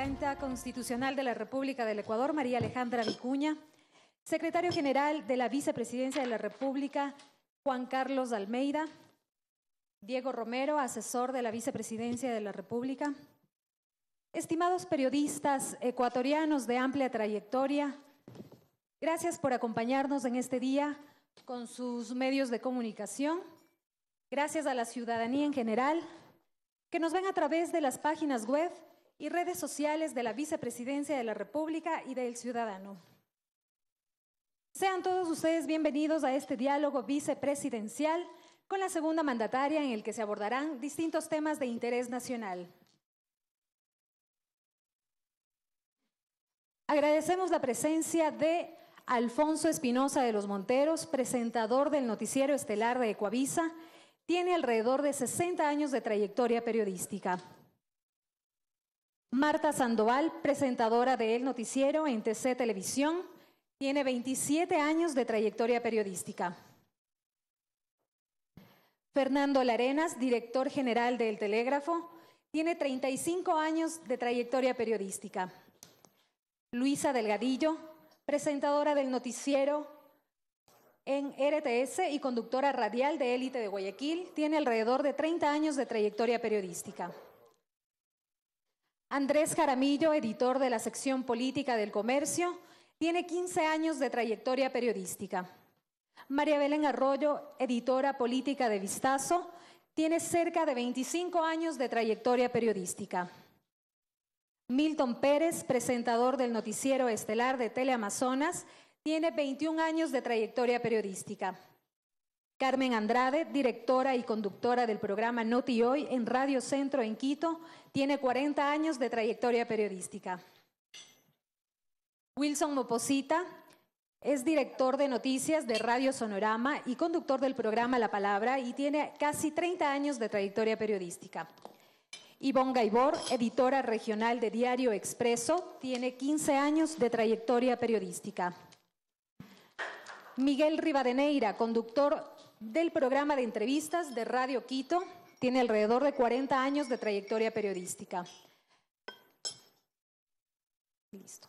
Vicepresidenta Constitucional de la República del Ecuador, María Alejandra Vicuña, Secretario General de la Vicepresidencia de la República, Juan Carlos Almeida, Diego Romero, asesor de la Vicepresidencia de la República, estimados periodistas ecuatorianos de amplia trayectoria, gracias por acompañarnos en este día con sus medios de comunicación. Gracias a la ciudadanía en general, que nos ven a través de las páginas web y redes sociales de la Vicepresidencia de la República y del Ciudadano. Sean todos ustedes bienvenidos a este diálogo vicepresidencial con la segunda mandataria, en el que se abordarán distintos temas de interés nacional. Agradecemos la presencia de Alfonso Espinosa de los Monteros, presentador del noticiero estelar de Ecuavisa. Tiene alrededor de 60 años de trayectoria periodística. Marta Sandoval, presentadora de El Noticiero en TC Televisión, tiene 27 años de trayectoria periodística. Fernando Larenas, director general de El Telégrafo, tiene 35 años de trayectoria periodística. Luisa Delgadillo, presentadora del noticiero en RTS y conductora radial de Élite de Guayaquil, tiene alrededor de 30 años de trayectoria periodística. Andrés Jaramillo, editor de la sección política del Comercio, tiene 15 años de trayectoria periodística. María Belén Arroyo, editora política de Vistazo, tiene cerca de 25 años de trayectoria periodística. Milton Pérez, presentador del noticiero estelar de Teleamazonas, tiene 21 años de trayectoria periodística. Carmen Andrade, directora y conductora del programa Noti Hoy en Radio Centro en Quito, tiene 40 años de trayectoria periodística. Wilson Moposita es director de noticias de Radio Sonorama y conductor del programa La Palabra y tiene casi 30 años de trayectoria periodística. Ivonne Gaibor, editora regional de Diario Expreso, tiene 15 años de trayectoria periodística. Miguel Rivadeneira, conductor del programa de entrevistas de Radio Quito, tiene alrededor de 40 años de trayectoria periodística. Listo.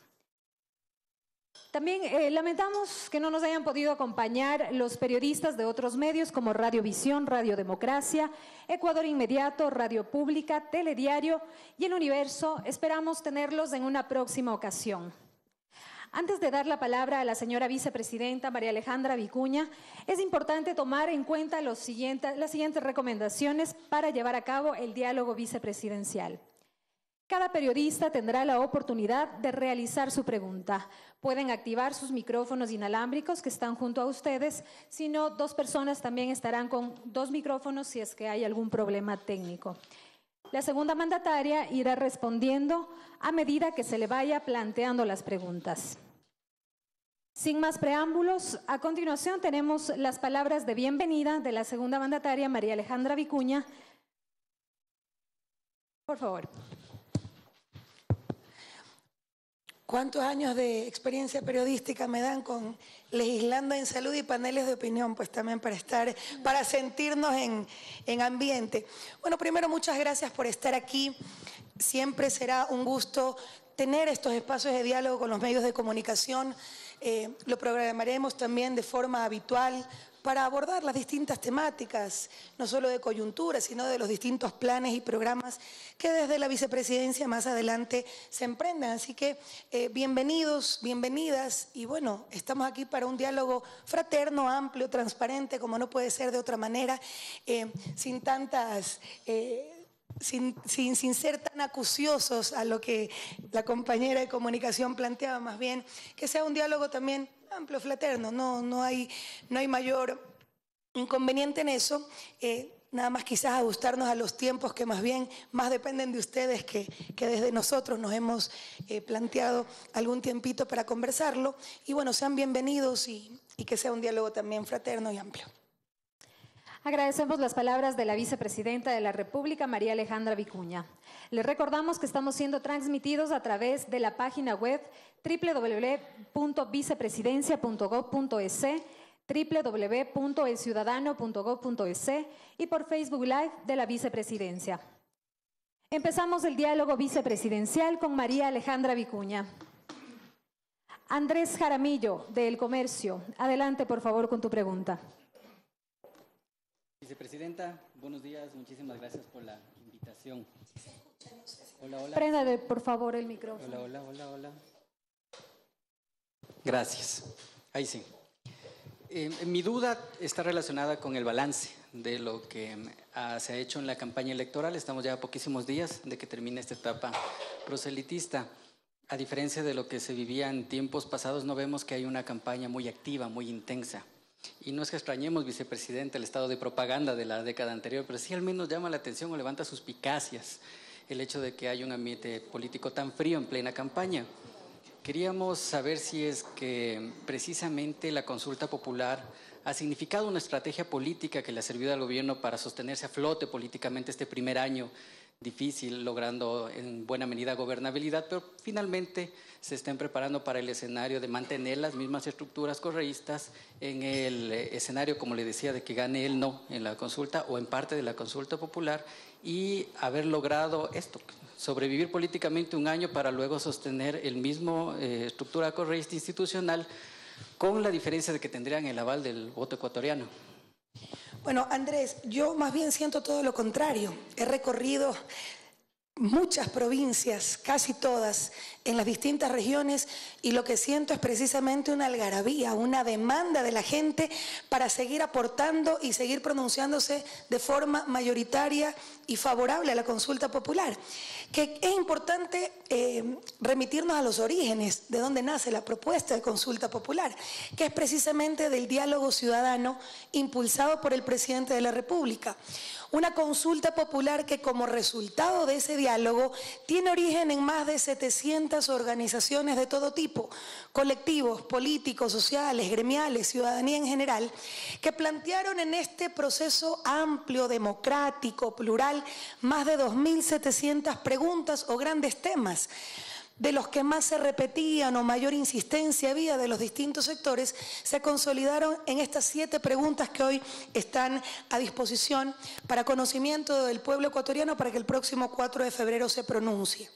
También lamentamos que no nos hayan podido acompañar los periodistas de otros medios como Radio Visión, Radio Democracia, Ecuador Inmediato, Radio Pública, Telediario y El Universo. Esperamos tenerlos en una próxima ocasión. Antes de dar la palabra a la señora vicepresidenta María Alejandra Vicuña, es importante tomar en cuenta las siguientes recomendaciones para llevar a cabo el diálogo vicepresidencial. Cada periodista tendrá la oportunidad de realizar su pregunta. Pueden activar sus micrófonos inalámbricos que están junto a ustedes, si no, 2 personas también estarán con 2 micrófonos si es que hay algún problema técnico. La segunda mandataria irá respondiendo a medida que se le vaya planteando las preguntas. Sin más preámbulos, a continuación tenemos las palabras de bienvenida de la segunda mandataria, María Alejandra Vicuña. Por favor. ¿Cuántos años de experiencia periodística me dan con legislando en salud y paneles de opinión? Pues también para sentirnos en ambiente. Bueno, primero muchas gracias por estar aquí. Siempre será un gusto tener estos espacios de diálogo con los medios de comunicación. Lo programaremos también de forma habitual para abordar las distintas temáticas, no solo de coyuntura, sino de los distintos planes y programas que desde la vicepresidencia más adelante se emprendan. Así que bienvenidos, bienvenidas, y bueno, estamos aquí para un diálogo fraterno, amplio, transparente, como no puede ser de otra manera, sin tantas... Sin ser tan acuciosos a lo que la compañera de comunicación planteaba, más bien que sea un diálogo también amplio, fraterno, no hay mayor inconveniente en eso, nada más quizás ajustarnos a los tiempos que más dependen de ustedes que desde nosotros nos hemos planteado algún tiempito para conversarlo, y bueno, sean bienvenidos y que sea un diálogo también fraterno y amplio. Agradecemos las palabras de la vicepresidenta de la República, María Alejandra Vicuña. Les recordamos que estamos siendo transmitidos a través de la página web www.vicepresidencia.gov.es, www.elciudadano.gov.es y por Facebook Live de la Vicepresidencia. Empezamos el diálogo vicepresidencial con María Alejandra Vicuña. Andrés Jaramillo, de El Comercio. Adelante, por favor, con tu pregunta. Vicepresidenta, buenos días. Muchísimas gracias por la invitación. Hola, hola. Préndale, por favor, el micrófono. Hola. Gracias. Ahí sí. Mi duda está relacionada con el balance de lo que se ha hecho en la campaña electoral. Estamos ya a poquísimos días de que termine esta etapa proselitista. A diferencia de lo que se vivía en tiempos pasados, no vemos que hay una campaña muy activa, muy intensa. Y no es que extrañemos, vicepresidente, el estado de propaganda de la década anterior, pero sí al menos llama la atención o levanta suspicacias el hecho de que hay un ambiente político tan frío en plena campaña. Queríamos saber si es que precisamente la consulta popular ha significado una estrategia política que le ha servido al gobierno para sostenerse a flote políticamente este primer año difícil, logrando en buena medida gobernabilidad, pero finalmente se estén preparando para el escenario de mantener las mismas estructuras correístas en el escenario, como le decía, de que gane el no en la consulta o en parte de la consulta popular y haber logrado esto, sobrevivir políticamente un año para luego sostener el mismo estructura correísta institucional, con la diferencia de que tendrían el aval del voto ecuatoriano. Bueno, Andrés, yo más bien siento todo lo contrario. He recorrido muchas provincias, casi todas, en las distintas regiones, y lo que siento es precisamente una algarabía, una demanda de la gente para seguir aportando y seguir pronunciándose de forma mayoritaria y favorable a la consulta popular. Que es importante remitirnos a los orígenes de donde nace la propuesta de consulta popular, que es precisamente del diálogo ciudadano impulsado por el presidente de la República. Una consulta popular que como resultado de ese diálogo tiene origen en más de 700 organizaciones de todo tipo, colectivos, políticos, sociales, gremiales, ciudadanía en general, que plantearon en este proceso amplio, democrático, plural, más de 2.700 preguntas o grandes temas. De los que más se repetían o mayor insistencia había de los distintos sectores, se consolidaron en estas 7 preguntas que hoy están a disposición para conocimiento del pueblo ecuatoriano para que el próximo 4 de febrero se pronuncie.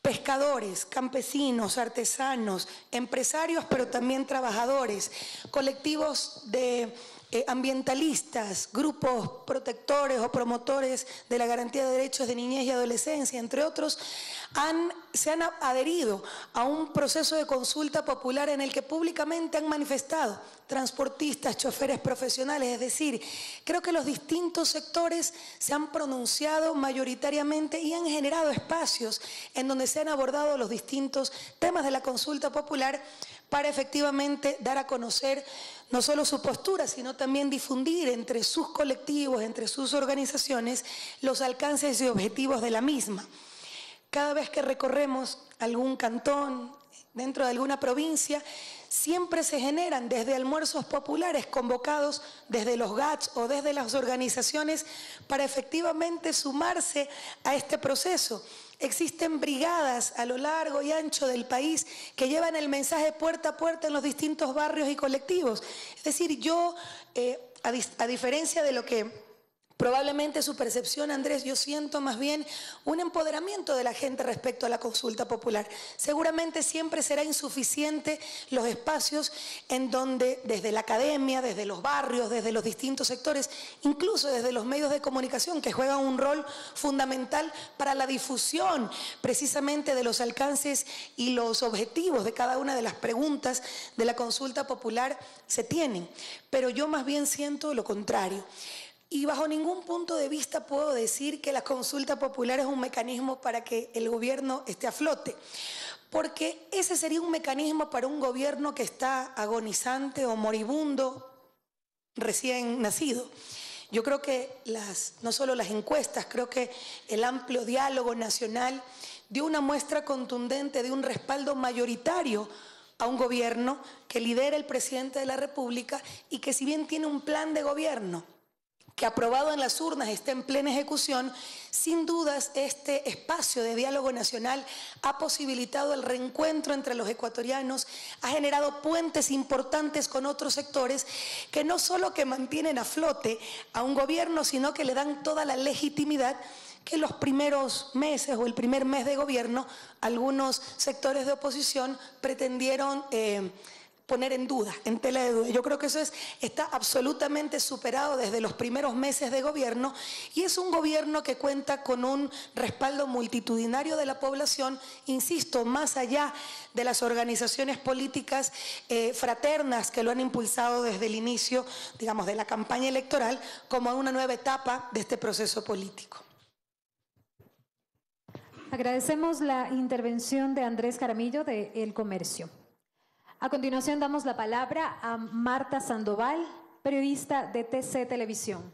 Pescadores, campesinos, artesanos, empresarios, pero también trabajadores, colectivos de ambientalistas, grupos protectores o promotores de la garantía de derechos de niñez y adolescencia, entre otros, se han adherido a un proceso de consulta popular en el que públicamente han manifestado transportistas, choferes profesionales, es decir, creo que los distintos sectores se han pronunciado mayoritariamente y han generado espacios en donde se han abordado los distintos temas de la consulta popular para efectivamente dar a conocer no solo su postura, sino también difundir entre sus colectivos, entre sus organizaciones, los alcances y objetivos de la misma. Cada vez que recorremos algún cantón, dentro de alguna provincia, siempre se generan desde almuerzos populares convocados desde los GATS o desde las organizaciones para efectivamente sumarse a este proceso. Existen brigadas a lo largo y ancho del país que llevan el mensaje puerta a puerta en los distintos barrios y colectivos. Es decir, yo, a diferencia de lo que probablemente su percepción, Andrés, yo siento más bien un empoderamiento de la gente respecto a la consulta popular. Seguramente siempre será insuficiente los espacios en donde desde la academia, desde los barrios, desde los distintos sectores, incluso desde los medios de comunicación que juegan un rol fundamental para la difusión precisamente de los alcances y los objetivos de cada una de las preguntas de la consulta popular se tienen. Pero yo más bien siento lo contrario. Y bajo ningún punto de vista puedo decir que la consulta popular es un mecanismo para que el gobierno esté a flote, porque ese sería un mecanismo para un gobierno que está agonizante o moribundo, recién nacido. Yo creo que no solo las encuestas, creo que el amplio diálogo nacional dio una muestra contundente de un respaldo mayoritario a un gobierno que lidera el presidente de la República y que si bien tiene un plan de gobierno que aprobado en las urnas está en plena ejecución, sin dudas este espacio de diálogo nacional ha posibilitado el reencuentro entre los ecuatorianos, ha generado puentes importantes con otros sectores que no solo que mantienen a flote a un gobierno, sino que le dan toda la legitimidad que los primeros meses o el primer mes de gobierno algunos sectores de oposición pretendieron poner en duda, en tela de duda. Yo creo que eso está absolutamente superado desde los primeros meses de gobierno, y es un gobierno que cuenta con un respaldo multitudinario de la población, insisto, más allá de las organizaciones políticas fraternas que lo han impulsado desde el inicio, digamos, de la campaña electoral, como una nueva etapa de este proceso político. Agradecemos la intervención de Andrés Jaramillo de El Comercio. A continuación damos la palabra a Marta Sandoval, periodista de TC Televisión.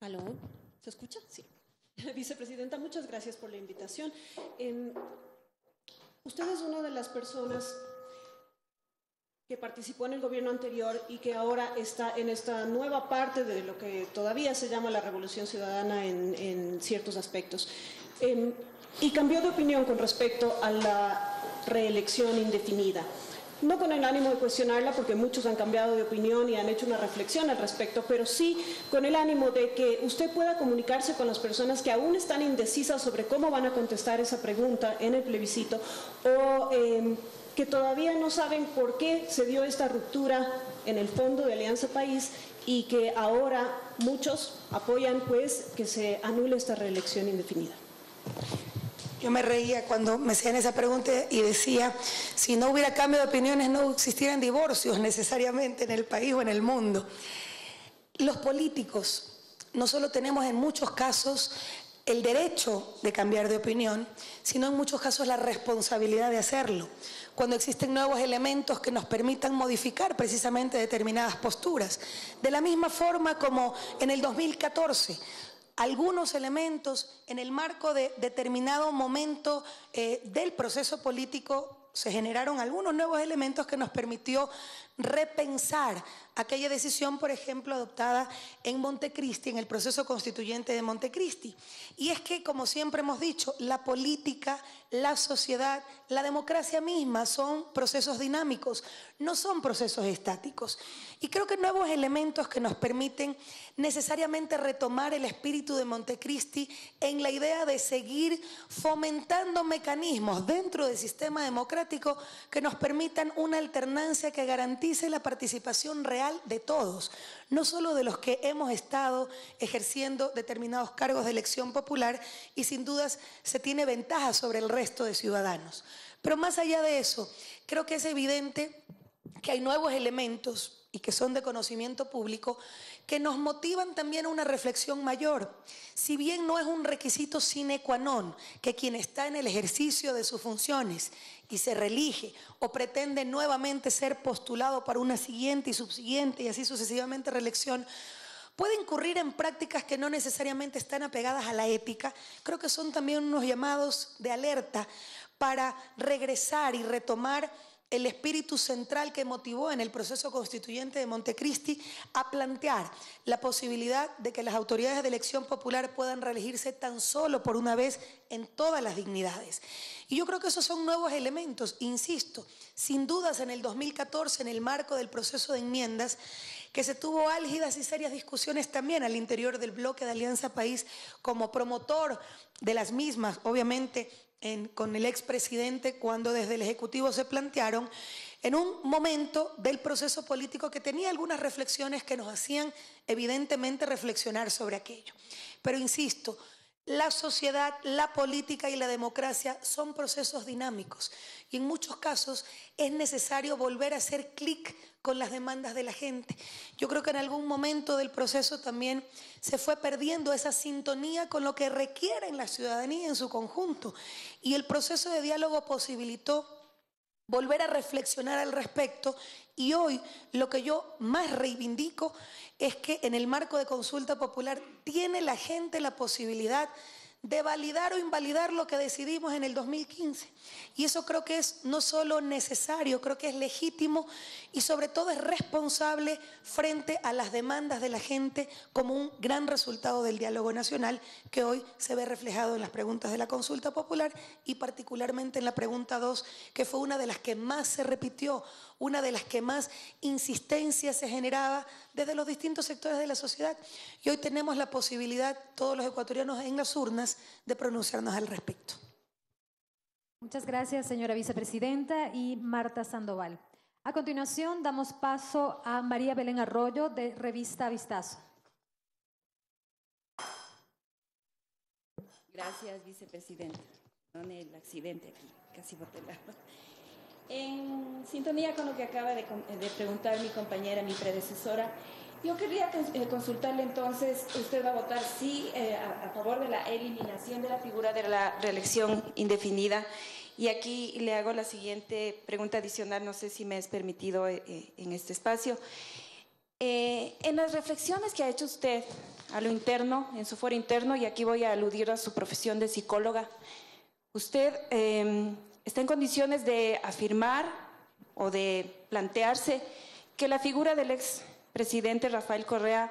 ¿Aló? ¿Se escucha? Sí. Vicepresidenta, muchas gracias por la invitación. Usted es una de las personas que participó en el gobierno anterior y que ahora está en esta nueva parte de lo que todavía se llama la Revolución Ciudadana en ciertos aspectos. Y cambió de opinión con respecto a la reelección indefinida. No con el ánimo de cuestionarla, porque muchos han cambiado de opinión y han hecho una reflexión al respecto, pero sí con el ánimo de que usted pueda comunicarse con las personas que aún están indecisas sobre cómo van a contestar esa pregunta en el plebiscito, o que todavía no saben por qué se dio esta ruptura en el fondo de Alianza País y que ahora muchos apoyan pues que se anule esta reelección indefinida. Yo me reía cuando me hacían esa pregunta y decía, si no hubiera cambio de opiniones no existieran divorcios necesariamente en el país o en el mundo. Los políticos no solo tenemos en muchos casos el derecho de cambiar de opinión, sino en muchos casos la responsabilidad de hacerlo, cuando existen nuevos elementos que nos permitan modificar precisamente determinadas posturas. De la misma forma como en el 2014, algunos elementos en el marco de determinado momento del proceso político se generaron algunos nuevos elementos que nos permitió repensar aquella decisión, por ejemplo, adoptada en Montecristi, en el proceso constituyente de Montecristi. Y es que, como siempre hemos dicho, la política, la sociedad, la democracia misma son procesos dinámicos, no son procesos estáticos. Y creo que nuevos elementos que nos permiten necesariamente retomar el espíritu de Montecristi en la idea de seguir fomentando mecanismos dentro del sistema democrático que nos permitan una alternancia que garantice la participación real de todos, no solo de los que hemos estado ejerciendo determinados cargos de elección popular, y sin dudas se tiene ventaja sobre el resto de ciudadanos. Pero más allá de eso, creo que es evidente que hay nuevos elementos y que son de conocimiento público que nos motivan también a una reflexión mayor. Si bien no es un requisito sine qua non que quien está en el ejercicio de sus funciones y se reelige o pretende nuevamente ser postulado para una siguiente y subsiguiente y así sucesivamente reelección, puede incurrir en prácticas que no necesariamente están apegadas a la ética, creo que son también unos llamados de alerta para regresar y retomar el espíritu central que motivó en el proceso constituyente de Montecristi a plantear la posibilidad de que las autoridades de elección popular puedan reelegirse tan solo por una vez en todas las dignidades. Y yo creo que esos son nuevos elementos, insisto, sin dudas en el 2014, en el marco del proceso de enmiendas, que se tuvo álgidas y serias discusiones también al interior del bloque de Alianza País como promotor de las mismas, obviamente, con el expresidente cuando desde el Ejecutivo se plantearon en un momento del proceso político que tenía algunas reflexiones que nos hacían evidentemente reflexionar sobre aquello. Pero insisto, la sociedad, la política y la democracia son procesos dinámicos y en muchos casos es necesario volver a hacer clic con las demandas de la gente. Yo creo que en algún momento del proceso también se fue perdiendo esa sintonía con lo que requiere la ciudadanía en su conjunto, y el proceso de diálogo posibilitó volver a reflexionar al respecto. Y hoy lo que yo más reivindico es que en el marco de consulta popular tiene la gente la posibilidad de validar o invalidar lo que decidimos en el 2015. Y eso creo que es no solo necesario, creo que es legítimo y sobre todo es responsable frente a las demandas de la gente como un gran resultado del diálogo nacional que hoy se ve reflejado en las preguntas de la consulta popular y particularmente en la pregunta 2, que fue una de las que más se repitió, una de las que más insistencia se generaba desde los distintos sectores de la sociedad. Y hoy tenemos la posibilidad, todos los ecuatorianos en las urnas, de pronunciarnos al respecto. Muchas gracias, señora vicepresidenta y Marta Sandoval. A continuación, damos paso a María Belén Arroyo, de Revista Vistazo. Gracias, vicepresidenta. Perdón el accidente aquí, casi boté el agua. En sintonía con lo que acaba de preguntar mi compañera, mi predecesora, yo quería consultarle entonces, ¿usted va a votar sí a favor de la eliminación de la figura de la reelección indefinida? Y aquí le hago la siguiente pregunta adicional, no sé si me es permitido en este espacio. En las reflexiones que ha hecho usted a lo interno, en su foro interno, y aquí voy a aludir a su profesión de psicóloga, ¿usted está en condiciones de afirmar o de plantearse que la figura del expresidente Rafael Correa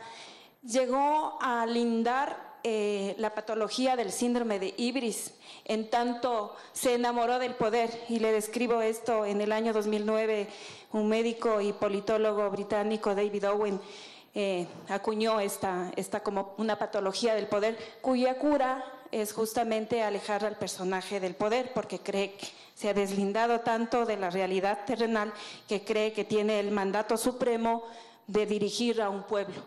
llegó a lindar la patología del síndrome de Ibris, en tanto se enamoró del poder? Y le describo esto: en el año 2009, un médico y politólogo británico, David Owen, acuñó esta como una patología del poder, cuya cura es justamente alejar al personaje del poder, porque cree que se ha deslindado tanto de la realidad terrenal que cree que tiene el mandato supremo de dirigir a un pueblo.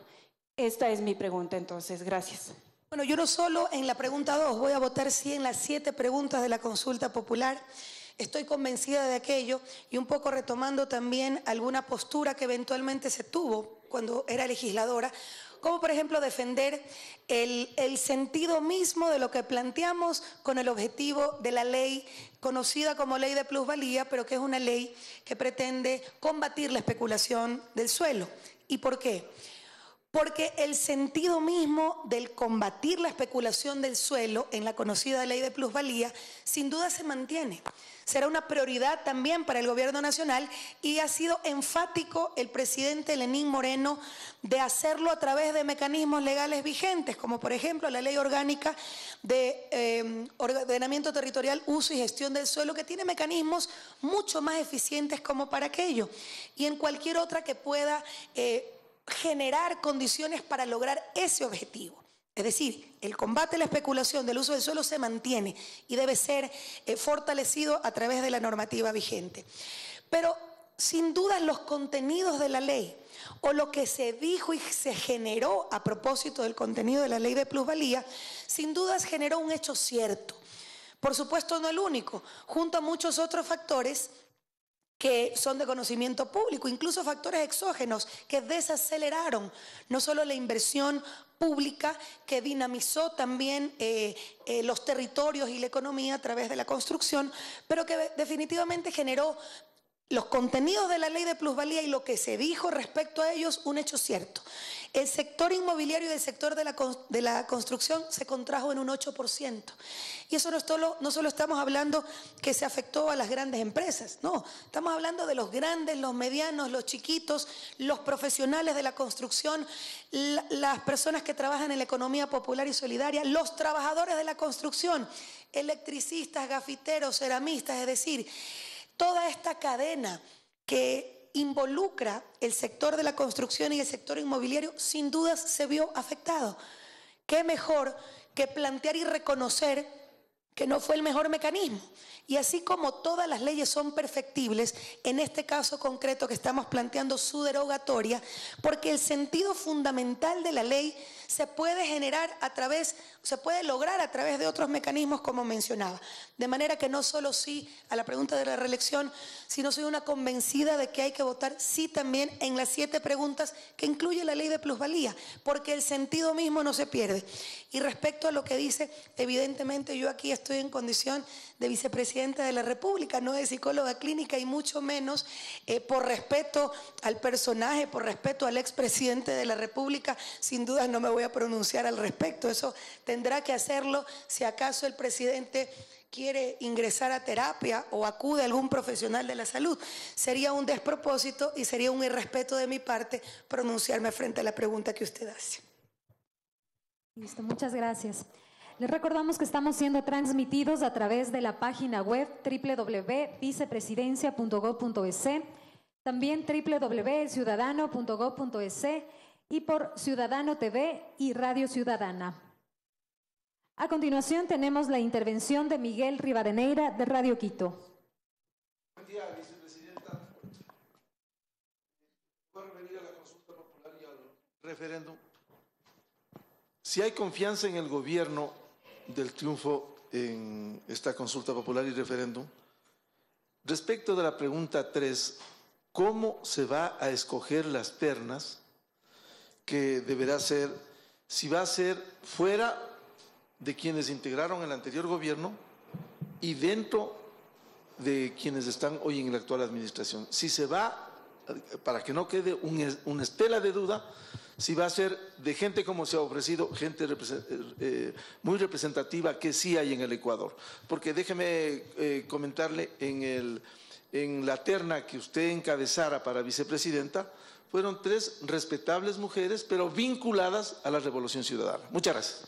Esta es mi pregunta, entonces. Gracias. Bueno, yo no solo en la pregunta 2, voy a votar sí en las 7 preguntas de la consulta popular. Estoy convencida de aquello, y un poco retomando también alguna postura que eventualmente se tuvo cuando era legisladora, como por ejemplo defender el sentido mismo de lo que planteamos con el objetivo de la ley conocida como ley de plusvalía, pero que es una ley que pretende combatir la especulación del suelo. ¿Y por qué? Porque el sentido mismo del combatir la especulación del suelo en la conocida ley de plusvalía sin duda se mantiene. Será una prioridad también para el gobierno nacional, y ha sido enfático el presidente Lenín Moreno de hacerlo a través de mecanismos legales vigentes, como por ejemplo la Ley Orgánica de Ordenamiento Territorial, Uso y Gestión del Suelo, que tiene mecanismos mucho más eficientes como para aquello, y en cualquier otra que pueda generar condiciones para lograr ese objetivo. Es decir, el combate a la especulación del uso del suelo se mantiene y debe ser fortalecido a través de la normativa vigente. Pero sin duda los contenidos de la ley, o lo que se dijo y se generó a propósito del contenido de la ley de plusvalía, sin dudas generó un hecho cierto. Por supuesto, no el único, junto a muchos otros factores que son de conocimiento público, incluso factores exógenos que desaceleraron no solo la inversión pública, que dinamizó también los territorios y la economía a través de la construcción, pero que definitivamente generó los contenidos de la ley de plusvalía y lo que se dijo respecto a ellos un hecho cierto. El sector inmobiliario y el sector de la construcción se contrajo en un 8%. Y eso no solo estamos hablando que se afectó a las grandes empresas, no, estamos hablando de los grandes, los medianos, los chiquitos, los profesionales de la construcción, las personas que trabajan en la economía popular y solidaria, los trabajadores de la construcción, electricistas, gafiteros, ceramistas, es decir, toda esta cadena que involucra el sector de la construcción y el sector inmobiliario sin dudas se vio afectado. ¿Qué mejor que plantear y reconocer que no fue el mejor mecanismo? Y así como todas las leyes son perfectibles, en este caso concreto que estamos planteando su derogatoria, porque el sentido fundamental de la ley se puede lograr a través de otros mecanismos, como mencionaba. De manera que no solo sí a la pregunta de la reelección, sino soy una convencida de que hay que votar sí también en las 7 preguntas que incluye la ley de plusvalía, porque el sentido mismo no se pierde. Y respecto a lo que dice, evidentemente yo aquí estoy en condición de vicepresidenta de la República, no de psicóloga clínica, y mucho menos por respeto al personaje, por respeto al expresidente de la República, sin duda no me voy a pronunciar al respecto. Eso tendrá que hacerlo si acaso el presidente quiere ingresar a terapia o acude a algún profesional de la salud. Sería un despropósito y sería un irrespeto de mi parte pronunciarme frente a la pregunta que usted hace. Listo, muchas gracias. Les recordamos que estamos siendo transmitidos a través de la página web www.vicepresidencia.gov.es, también www.elciudadano.gov.es, y por Ciudadano TV y Radio Ciudadana. A continuación tenemos la intervención de Miguel Rivadeneira de Radio Quito. Buen día, vicepresidenta. Voy a referir a la consulta popular y al referéndum. Si hay confianza en el gobierno del triunfo en esta consulta popular y referéndum, respecto de la pregunta 3, ¿cómo se va a escoger las ternas que deberá ser, si va a ser fuera de quienes integraron el anterior gobierno y dentro de quienes están hoy en la actual administración? Si se va, para que no quede una estela de duda, si va a ser de gente como se ha ofrecido, gente muy representativa que sí hay en el Ecuador. Porque déjeme comentarle, en la terna que usted encabezara para vicepresidenta, fueron 3 respetables mujeres, pero vinculadas a la Revolución Ciudadana. Muchas gracias.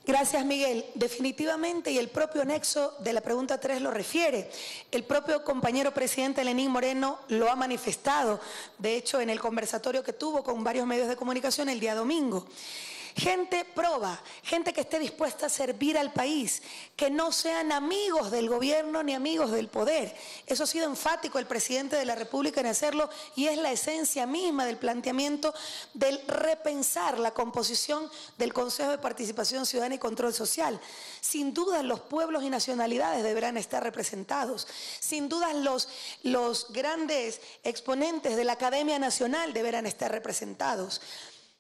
Gracias, Miguel. Definitivamente, y el propio anexo de la pregunta 3 lo refiere. El propio compañero presidente Lenín Moreno lo ha manifestado, de hecho, en el conversatorio que tuvo con varios medios de comunicación el día domingo. Gente proba, gente que esté dispuesta a servir al país, que no sean amigos del gobierno ni amigos del poder. Eso ha sido enfático el presidente de la República en hacerlo y es la esencia misma del planteamiento del repensar la composición del Consejo de Participación Ciudadana y Control Social. Sin duda los pueblos y nacionalidades deberán estar representados. Sin duda los grandes exponentes de la Academia Nacional deberán estar representados.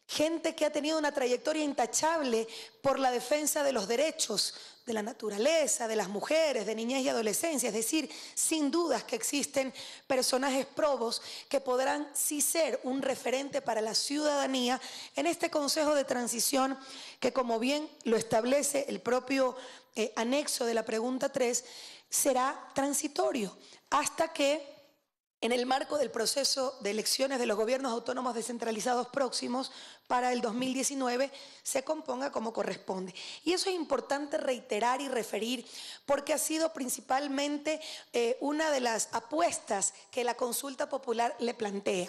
Gente que ha tenido una trayectoria intachable por la defensa de los derechos de la naturaleza, de las mujeres, de niñez y adolescencia. Es decir, sin dudas que existen personajes probos que podrán sí ser un referente para la ciudadanía en este Consejo de Transición que, como bien lo establece el propio anexo de la pregunta 3, será transitorio hasta que, en el marco del proceso de elecciones de los gobiernos autónomos descentralizados próximos para el 2019, se componga como corresponde. Y eso es importante reiterar y referir porque ha sido principalmente una de las apuestas que la consulta popular le plantea.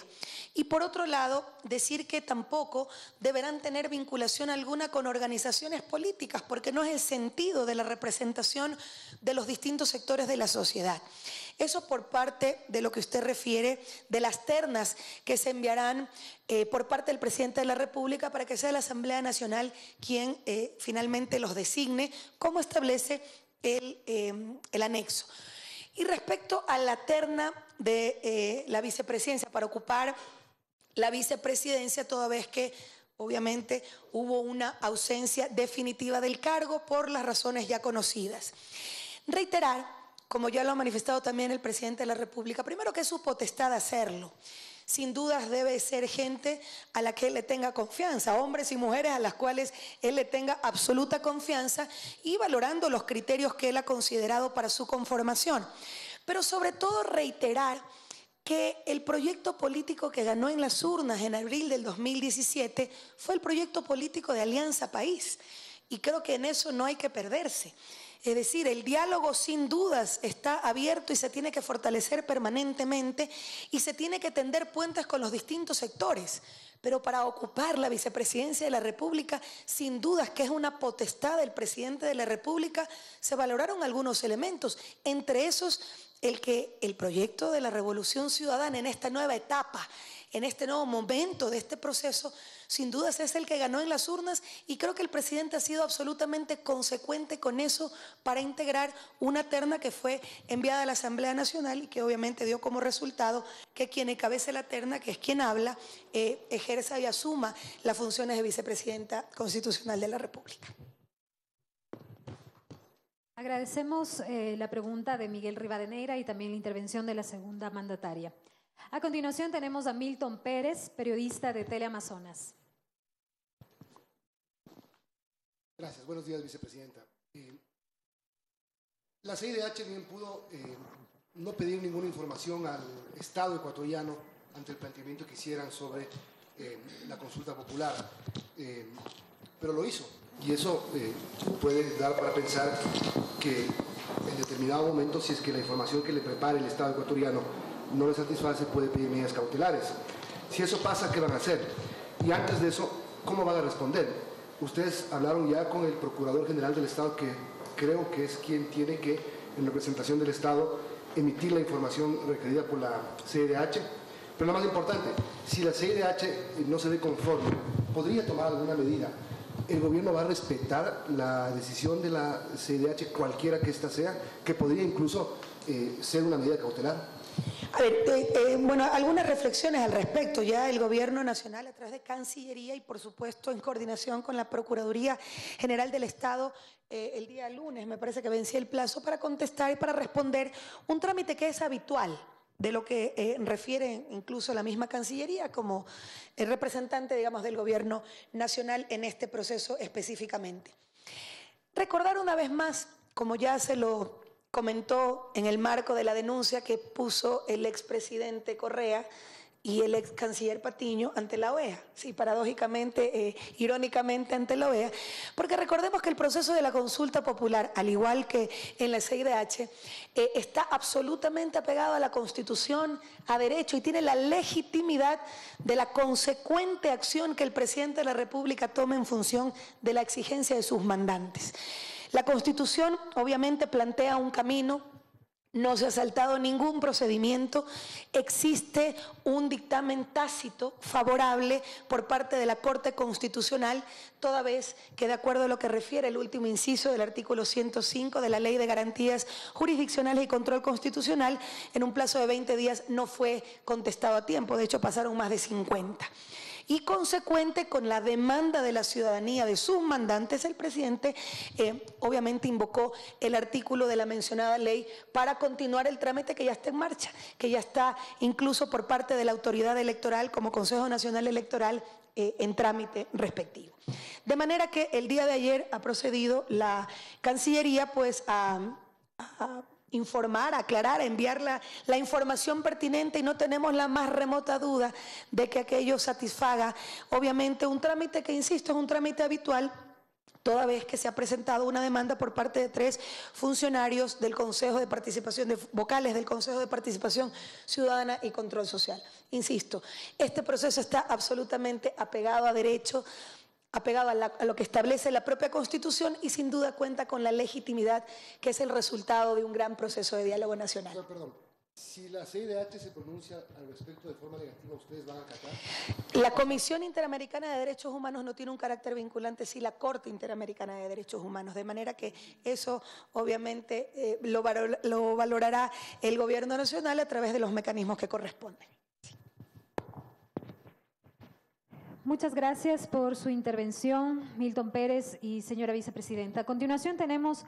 Y por otro lado, decir que tampoco deberán tener vinculación alguna con organizaciones políticas, porque no es el sentido de la representación de los distintos sectores de la sociedad. Eso por parte de lo que usted refiere de las ternas que se enviarán por parte del presidente de la República para que sea la Asamblea Nacional quien finalmente los designe, como establece el anexo. Y respecto a la terna de la vicepresidencia, para ocupar la vicepresidencia, toda vez que obviamente hubo una ausencia definitiva del cargo por las razones ya conocidas. Reiterar, como ya lo ha manifestado también el presidente de la República, primero que es su potestad hacerlo. Sin dudas debe ser gente a la que él le tenga confianza, hombres y mujeres a las cuales él le tenga absoluta confianza y valorando los criterios que él ha considerado para su conformación. Pero sobre todo reiterar que el proyecto político que ganó en las urnas en abril del 2017 fue el proyecto político de Alianza País. Y creo que en eso no hay que perderse. Es decir, el diálogo sin dudas está abierto y se tiene que fortalecer permanentemente y se tiene que tender puentes con los distintos sectores. Pero para ocupar la vicepresidencia de la República, sin dudas que es una potestad del presidente de la República, se valoraron algunos elementos, entre esos el proyecto de la Revolución Ciudadana en esta nueva etapa, en este nuevo momento de este proceso, sin dudas es el que ganó en las urnas y creo que el presidente ha sido absolutamente consecuente con eso para integrar una terna que fue enviada a la Asamblea Nacional y que obviamente dio como resultado que quien encabece la terna, que es quien habla, ejerza y asuma las funciones de vicepresidenta constitucional de la República. Agradecemos la pregunta de Miguel Rivadeneira y también la intervención de la segunda mandataria. A continuación tenemos a Milton Pérez, periodista de Teleamazonas. Gracias. Buenos días, vicepresidenta. La CIDH bien pudo no pedir ninguna información al Estado ecuatoriano ante el planteamiento que hicieran sobre la consulta popular, pero lo hizo. Y eso puede dar para pensar que en determinado momento, si es que la información que le prepare el Estado ecuatoriano no le satisface, puede pedir medidas cautelares. Si eso pasa, ¿qué van a hacer? Y antes de eso, ¿cómo van a responder? Ustedes hablaron ya con el Procurador General del Estado, que creo que es quien tiene que, en representación del Estado, emitir la información requerida por la CIDH. Pero lo más importante, si la CIDH no se ve conforme, ¿podría tomar alguna medida? ¿El gobierno va a respetar la decisión de la CIDH, cualquiera que ésta sea, que podría incluso ser una medida cautelar? A ver, bueno, algunas reflexiones al respecto. Ya el Gobierno Nacional, a través de Cancillería y, por supuesto, en coordinación con la Procuraduría General del Estado, el día lunes me parece que vencía el plazo para contestar y para responder un trámite que es habitual, de lo que refiere incluso la misma Cancillería como el representante, digamos, del Gobierno Nacional en este proceso específicamente. Recordar una vez más, como ya se lo comentó en el marco de la denuncia que puso el expresidente Correa y el ex canciller Patiño ante la OEA, sí, paradójicamente, irónicamente ante la OEA, porque recordemos que el proceso de la consulta popular, al igual que en la CIDH, está absolutamente apegado a la Constitución, a derecho, y tiene la legitimidad de la consecuente acción que el presidente de la República tome en función de la exigencia de sus mandantes. La Constitución obviamente plantea un camino. No se ha saltado ningún procedimiento, existe un dictamen tácito favorable por parte de la Corte Constitucional, toda vez que, de acuerdo a lo que refiere el último inciso del artículo 105 de la Ley de Garantías Jurisdiccionales y Control Constitucional, en un plazo de 20 días no fue contestado a tiempo, de hecho pasaron más de 50. Y consecuente con la demanda de la ciudadanía de sus mandantes, el presidente obviamente invocó el artículo de la mencionada ley para continuar el trámite que ya está en marcha, que ya está incluso por parte de la autoridad electoral como Consejo Nacional Electoral en trámite respectivo. De manera que el día de ayer ha procedido la Cancillería pues a informar, aclarar, enviar la información pertinente, y no tenemos la más remota duda de que aquello satisfaga obviamente un trámite que, insisto, es un trámite habitual, toda vez que se ha presentado una demanda por parte de 3 funcionarios del Consejo de Participación, vocales del Consejo de Participación Ciudadana y Control Social. Insisto, este proceso está absolutamente apegado a derecho, apegado a lo que establece la propia Constitución, y sin duda cuenta con la legitimidad que es el resultado de un gran proceso de diálogo nacional. Perdón, si la CIDH se pronuncia al respecto de forma negativa, ¿ustedes van a acatar? La Comisión Interamericana de Derechos Humanos no tiene un carácter vinculante, sí la Corte Interamericana de Derechos Humanos, de manera que eso obviamente lo valorará el Gobierno Nacional a través de los mecanismos que corresponden. Muchas gracias por su intervención, Milton Pérez y señora vicepresidenta. A continuación tenemos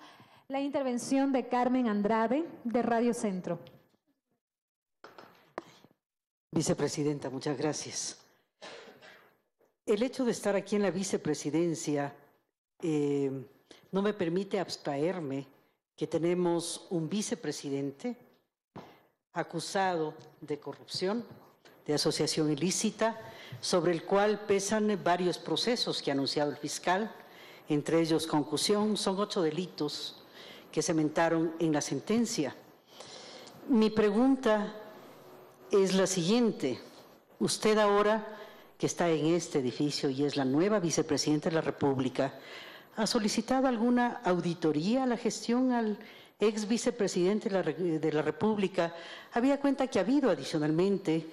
la intervención de Carmen Andrade, de Radio Centro. Vicepresidenta, muchas gracias. El hecho de estar aquí en la vicepresidencia no me permite abstraerme que tenemos un vicepresidente acusado de corrupción, de asociación ilícita, sobre el cual pesan varios procesos que ha anunciado el fiscal, entre ellos concusión. Son 8 delitos que se cementaron en la sentencia. Mi pregunta es la siguiente. Usted ahora, que está en este edificio y es la nueva vicepresidenta de la República, ¿ha solicitado alguna auditoría a la gestión al ex vicepresidente de la República? Había cuenta que ha habido adicionalmente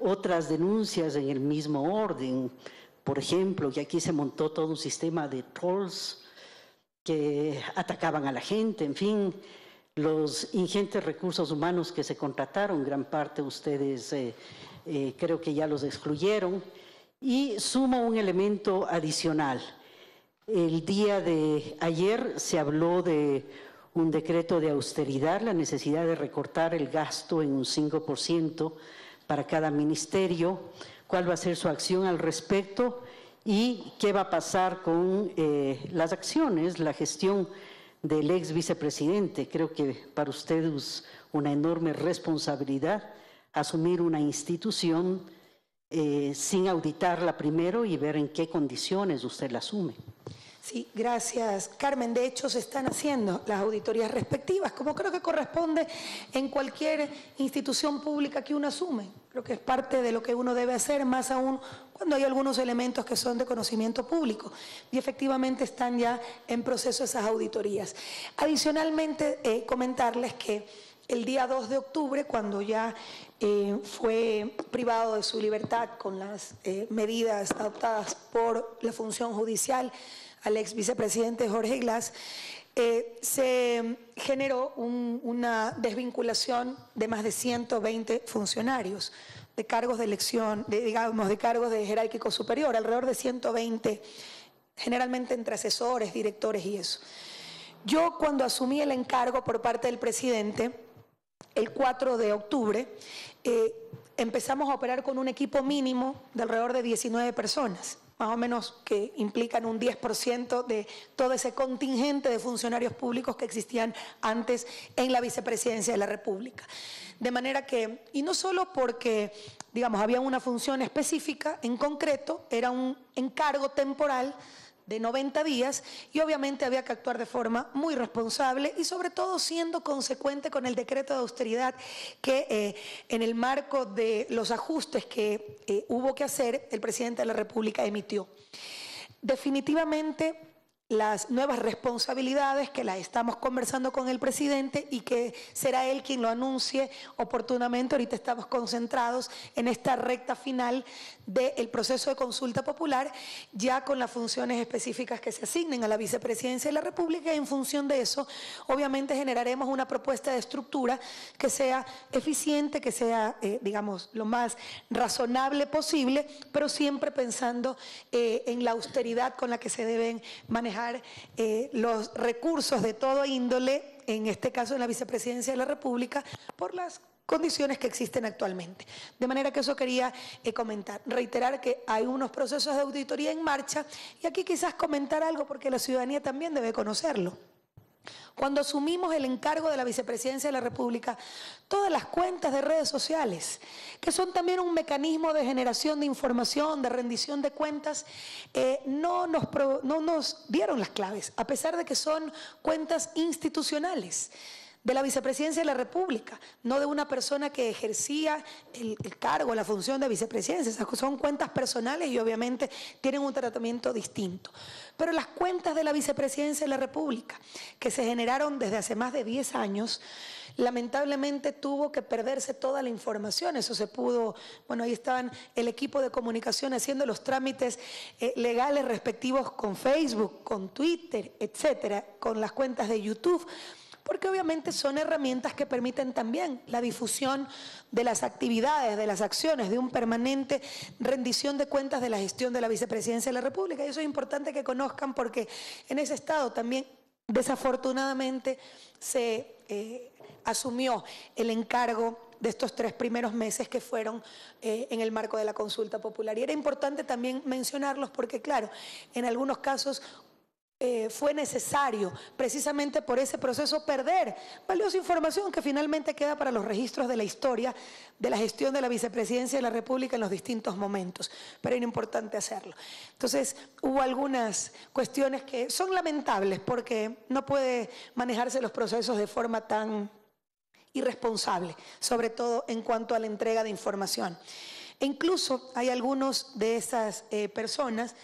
otras denuncias en el mismo orden. Por ejemplo, que aquí se montó todo un sistema de trolls que atacaban a la gente, en fin, los ingentes recursos humanos que se contrataron, gran parte ustedes creo que ya los excluyeron. Y sumo un elemento adicional. El día de ayer se habló de un decreto de austeridad, la necesidad de recortar el gasto en un 5% para cada ministerio. ¿Cuál va a ser su acción al respecto? ¿Y qué va a pasar con las acciones, la gestión del ex vicepresidente? Creo que para usted es una enorme responsabilidad asumir una institución sin auditarla primero y ver en qué condiciones usted la asume. Sí, gracias, Carmen. De hecho, se están haciendo las auditorías respectivas, como creo que corresponde en cualquier institución pública que uno asume. Creo que es parte de lo que uno debe hacer, más aún cuando hay algunos elementos que son de conocimiento público. Y efectivamente están ya en proceso esas auditorías. Adicionalmente, comentarles que el día 2 de octubre, cuando ya fue privado de su libertad con las medidas adoptadas por la función judicial al ex vicepresidente Jorge Glass, se generó una desvinculación de más de 120 funcionarios de cargos de elección, de cargos de jerárquico superior, alrededor de 120, generalmente entre asesores, directores y eso. Yo, cuando asumí el encargo por parte del presidente, el 4 de octubre, empezamos a operar con un equipo mínimo de alrededor de 19 personas, más o menos, que implican un 10% de todo ese contingente de funcionarios públicos que existían antes en la vicepresidencia de la República. De manera que, y no solo porque, digamos, había una función específica en concreto, era un encargo temporal de 90 días y obviamente había que actuar de forma muy responsable y sobre todo siendo consecuente con el decreto de austeridad que en el marco de los ajustes que hubo que hacer, el presidente de la República emitió. Definitivamente, las nuevas responsabilidades que las estamos conversando con el presidente y que será él quien lo anuncie oportunamente. Ahorita estamos concentrados en esta recta final del proceso de consulta popular, ya con las funciones específicas que se asignen a la vicepresidencia de la República, y en función de eso, obviamente generaremos una propuesta de estructura que sea eficiente, que sea, digamos, lo más razonable posible, pero siempre pensando en la austeridad con la que se deben manejar los recursos de todo índole, en este caso en la vicepresidencia de la República, por las condiciones que existen actualmente. De manera que eso quería comentar. Reiterar que hay unos procesos de auditoría en marcha y aquí quizás comentar algo porque la ciudadanía también debe conocerlo. Cuando asumimos el encargo de la vicepresidencia de la República, todas las cuentas de redes sociales, que son también un mecanismo de generación de información, de rendición de cuentas, no nos dieron las claves, a pesar de que son cuentas institucionales de la vicepresidencia de la República, no de una persona que ejercía el cargo, la función de vicepresidencia. Esas son cuentas personales y obviamente tienen un tratamiento distinto. Pero las cuentas de la vicepresidencia de la República, que se generaron desde hace más de 10 años, lamentablemente tuvo que perderse toda la información. Eso se pudo, bueno, ahí estaban el equipo de comunicación haciendo los trámites legales respectivos con Facebook, con Twitter, etcétera, con las cuentas de YouTube, porque obviamente son herramientas que permiten también la difusión de las actividades, de las acciones, de un permanente rendición de cuentas de la gestión de la vicepresidencia de la República. Y eso es importante que conozcan porque en ese estado también, desafortunadamente, se asumió el encargo de estos 3 primeros meses que fueron en el marco de la consulta popular. Y era importante también mencionarlos porque, claro, en algunos casos fue necesario, precisamente por ese proceso, perder valiosa información que finalmente queda para los registros de la historia de la gestión de la vicepresidencia de la República en los distintos momentos, pero era importante hacerlo. Entonces, hubo algunas cuestiones que son lamentables porque no puede manejarse los procesos de forma tan irresponsable, sobre todo en cuanto a la entrega de información. E incluso hay algunos de esas personas,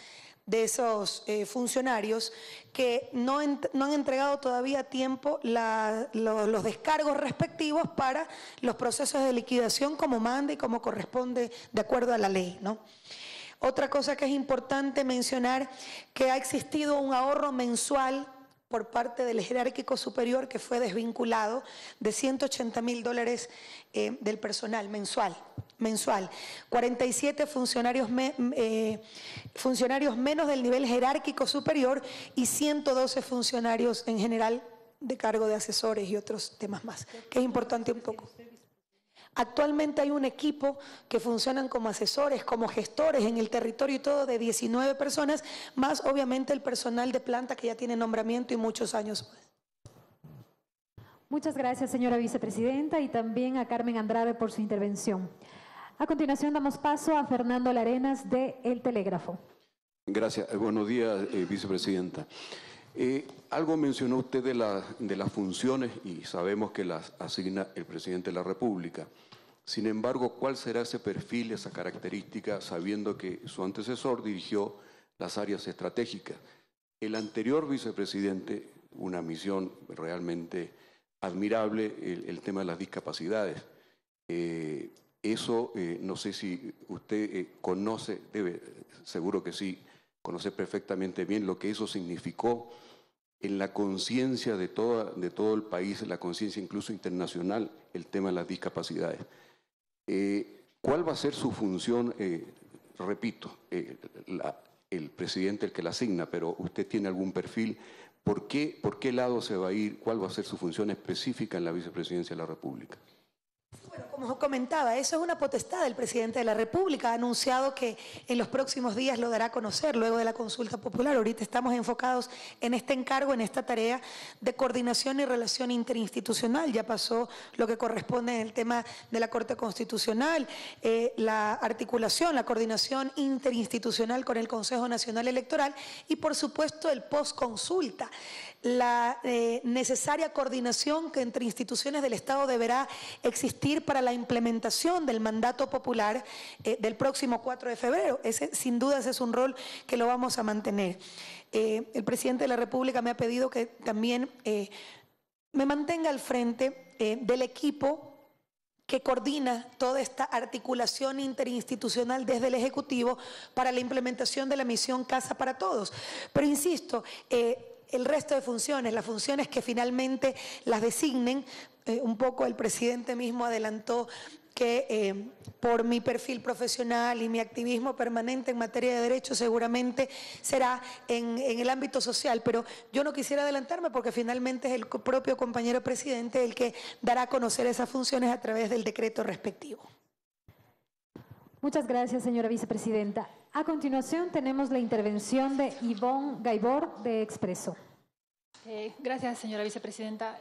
de esos funcionarios que no han entregado todavía a tiempo los descargos respectivos para los procesos de liquidación como manda y como corresponde de acuerdo a la ley, ¿no? Otra cosa que es importante mencionar, que ha existido un ahorro mensual por parte del jerárquico superior que fue desvinculado de $180.000 del personal mensual. 47 funcionarios menos del nivel jerárquico superior y 112 funcionarios en general de cargo de asesores y otros temas más, que es importante un poco. Actualmente hay un equipo que funcionan como asesores, como gestores en el territorio y todo, de 19 personas, más obviamente el personal de planta que ya tiene nombramiento y muchos años más. Muchas gracias, señora vicepresidenta, y también a Carmen Andrade por su intervención. A continuación damos paso a Fernando Larenas de El Telégrafo. Gracias. Buenos días, vicepresidenta. Algo mencionó usted de las funciones y sabemos que las asigna el presidente de la República. Sin embargo, ¿cuál será ese perfil, esa característica, sabiendo que su antecesor dirigió las áreas estratégicas? El anterior vicepresidente, una misión realmente admirable, el tema de las discapacidades. Eso no sé si usted conoce, seguro que sí, conoce perfectamente bien lo que eso significó en la conciencia de todo el país, en la conciencia incluso internacional, el tema de las discapacidades. ¿Cuál va a ser su función? Repito, el presidente el que la asigna, pero usted tiene algún perfil. ¿Por qué lado se va a ir? ¿Cuál va a ser su función específica en la vicepresidencia de la República? Bueno, como comentaba, eso es una potestad del presidente de la República. Ha anunciado que en los próximos días lo dará a conocer luego de la consulta popular. Ahorita estamos enfocados en este encargo, en esta tarea de coordinación y relación interinstitucional. Ya pasó lo que corresponde en el tema de la Corte Constitucional, la articulación, la coordinación interinstitucional con el Consejo Nacional Electoral y, por supuesto, el postconsulta. La necesaria coordinación que entre instituciones del Estado deberá existir para la implementación del mandato popular del próximo 4 de febrero. Sin duda ese es un rol que lo vamos a mantener. El presidente de la República me ha pedido que también me mantenga al frente del equipo que coordina toda esta articulación interinstitucional desde el Ejecutivo para la implementación de la misión Casa para Todos. Pero insisto, el resto de funciones, las funciones que finalmente las designen, un poco el presidente mismo adelantó que por mi perfil profesional y mi activismo permanente en materia de derechos seguramente será en el ámbito social, pero yo no quisiera adelantarme porque finalmente es el propio compañero presidente el que dará a conocer esas funciones a través del decreto respectivo. Muchas gracias, señora vicepresidenta. A continuación tenemos la intervención de Ivonne Gaibor de Expreso. Gracias, señora vicepresidenta.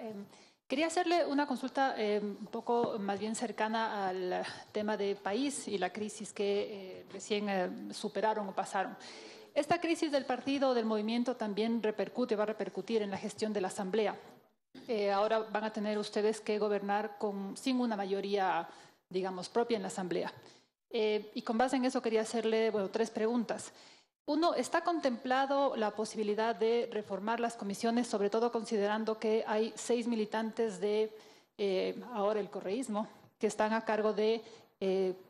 Quería hacerle una consulta un poco más bien cercana al tema de país y la crisis que recién superaron o pasaron. Esta crisis del partido, del movimiento, también va a repercutir en la gestión de la Asamblea. Ahora van a tener ustedes que gobernar sin una mayoría, digamos, propia en la Asamblea. Y con base en eso quería hacerle 3 preguntas. Uno, ¿está contemplado la posibilidad de reformar las comisiones, sobre todo considerando que hay 6 militantes de ahora el correísmo que están a cargo de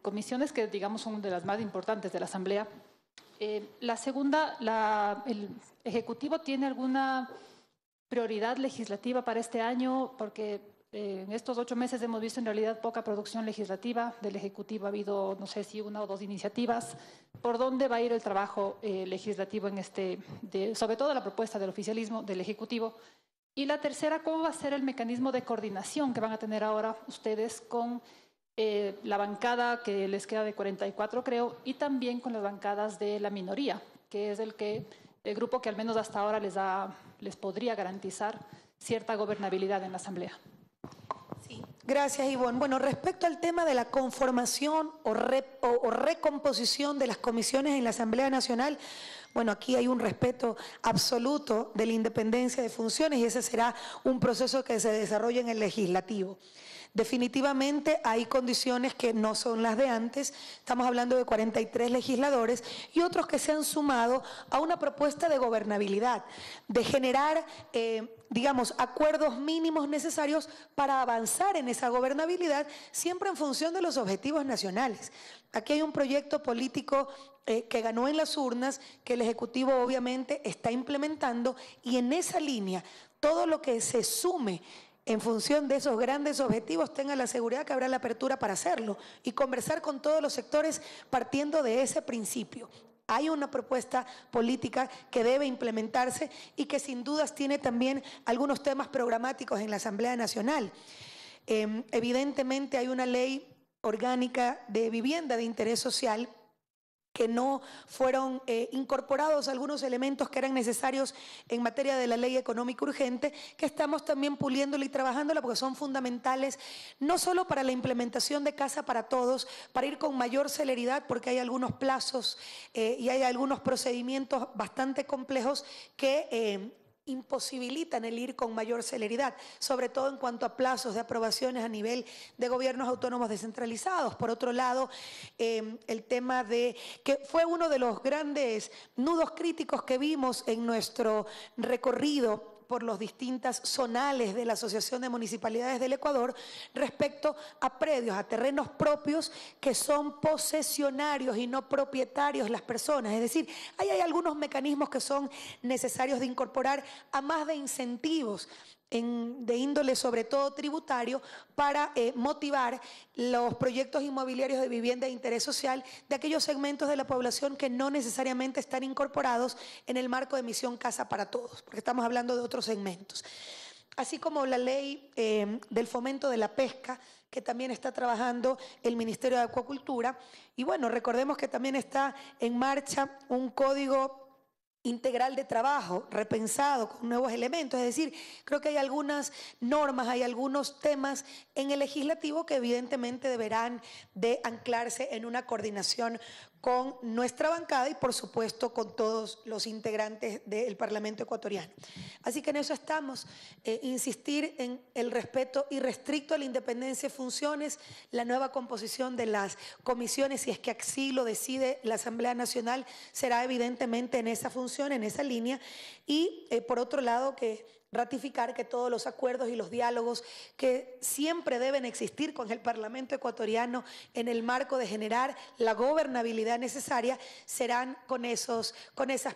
comisiones que, digamos, son de las más importantes de la Asamblea? La segunda, ¿el Ejecutivo tiene alguna prioridad legislativa para este año? Porque en estos 8 meses hemos visto en realidad poca producción legislativa del Ejecutivo. Ha habido, no sé si 1 o 2 iniciativas. ¿Por dónde va a ir el trabajo legislativo en sobre todo la propuesta del oficialismo, del Ejecutivo? Y la tercera, ¿cómo va a ser el mecanismo de coordinación que van a tener ahora ustedes con la bancada que les queda de 44, creo, y también con las bancadas de la minoría, que es el grupo que al menos hasta ahora les podría garantizar cierta gobernabilidad en la Asamblea? Gracias, Ivonne. Bueno, respecto al tema de la conformación o recomposición de las comisiones en la Asamblea Nacional, bueno, aquí hay un respeto absoluto de la independencia de funciones y ese será un proceso que se desarrolla en el legislativo. Definitivamente hay condiciones que no son las de antes, estamos hablando de 43 legisladores y otros que se han sumado a una propuesta de gobernabilidad, de generar, digamos, acuerdos mínimos necesarios para avanzar en esa gobernabilidad, siempre en función de los objetivos nacionales. Aquí hay un proyecto político que ganó en las urnas, que el Ejecutivo obviamente está implementando y en esa línea todo lo que se sume en función de esos grandes objetivos, tenga la seguridad que habrá la apertura para hacerlo y conversar con todos los sectores partiendo de ese principio. Hay una propuesta política que debe implementarse y que sin dudas tiene también algunos temas programáticos en la Asamblea Nacional. Evidentemente hay una ley orgánica de vivienda de interés social que no fueron incorporados algunos elementos que eran necesarios en materia de la ley económica urgente, que estamos también puliéndola y trabajándola porque son fundamentales, no solo para la implementación de Casa para Todos, para ir con mayor celeridad, porque hay algunos plazos y hay algunos procedimientos bastante complejos que imposibilitan el ir con mayor celeridad, sobre todo en cuanto a plazos de aprobaciones a nivel de gobiernos autónomos descentralizados. Por otro lado, el tema de que fue uno de los grandes nudos críticos que vimos en nuestro recorrido por las distintas zonales de la Asociación de Municipalidades del Ecuador respecto a predios, a terrenos propios que son posesionarios y no propietarios las personas. Es decir, hay algunos mecanismos que son necesarios de incorporar a más de incentivos de índole sobre todo tributario para motivar los proyectos inmobiliarios de vivienda de interés social de aquellos segmentos de la población que no necesariamente están incorporados en el marco de Misión Casa para Todos, porque estamos hablando de otros segmentos. Así como la ley del fomento de la pesca, que también está trabajando el Ministerio de Acuacultura. Y bueno, recordemos que también está en marcha un código integral de trabajo, repensado con nuevos elementos. Es decir, creo que hay algunas normas, hay algunos temas en el legislativo que evidentemente deberán de anclarse en una coordinación con nuestra bancada y por supuesto con todos los integrantes del Parlamento ecuatoriano. Así que en eso estamos, insistir en el respeto irrestricto a la independencia de funciones, la nueva composición de las comisiones, si es que así lo decide la Asamblea Nacional, será evidentemente en esa función, en esa línea, y por otro lado que ratificar que todos los acuerdos y los diálogos que siempre deben existir con el Parlamento ecuatoriano en el marco de generar la gobernabilidad necesaria serán con esas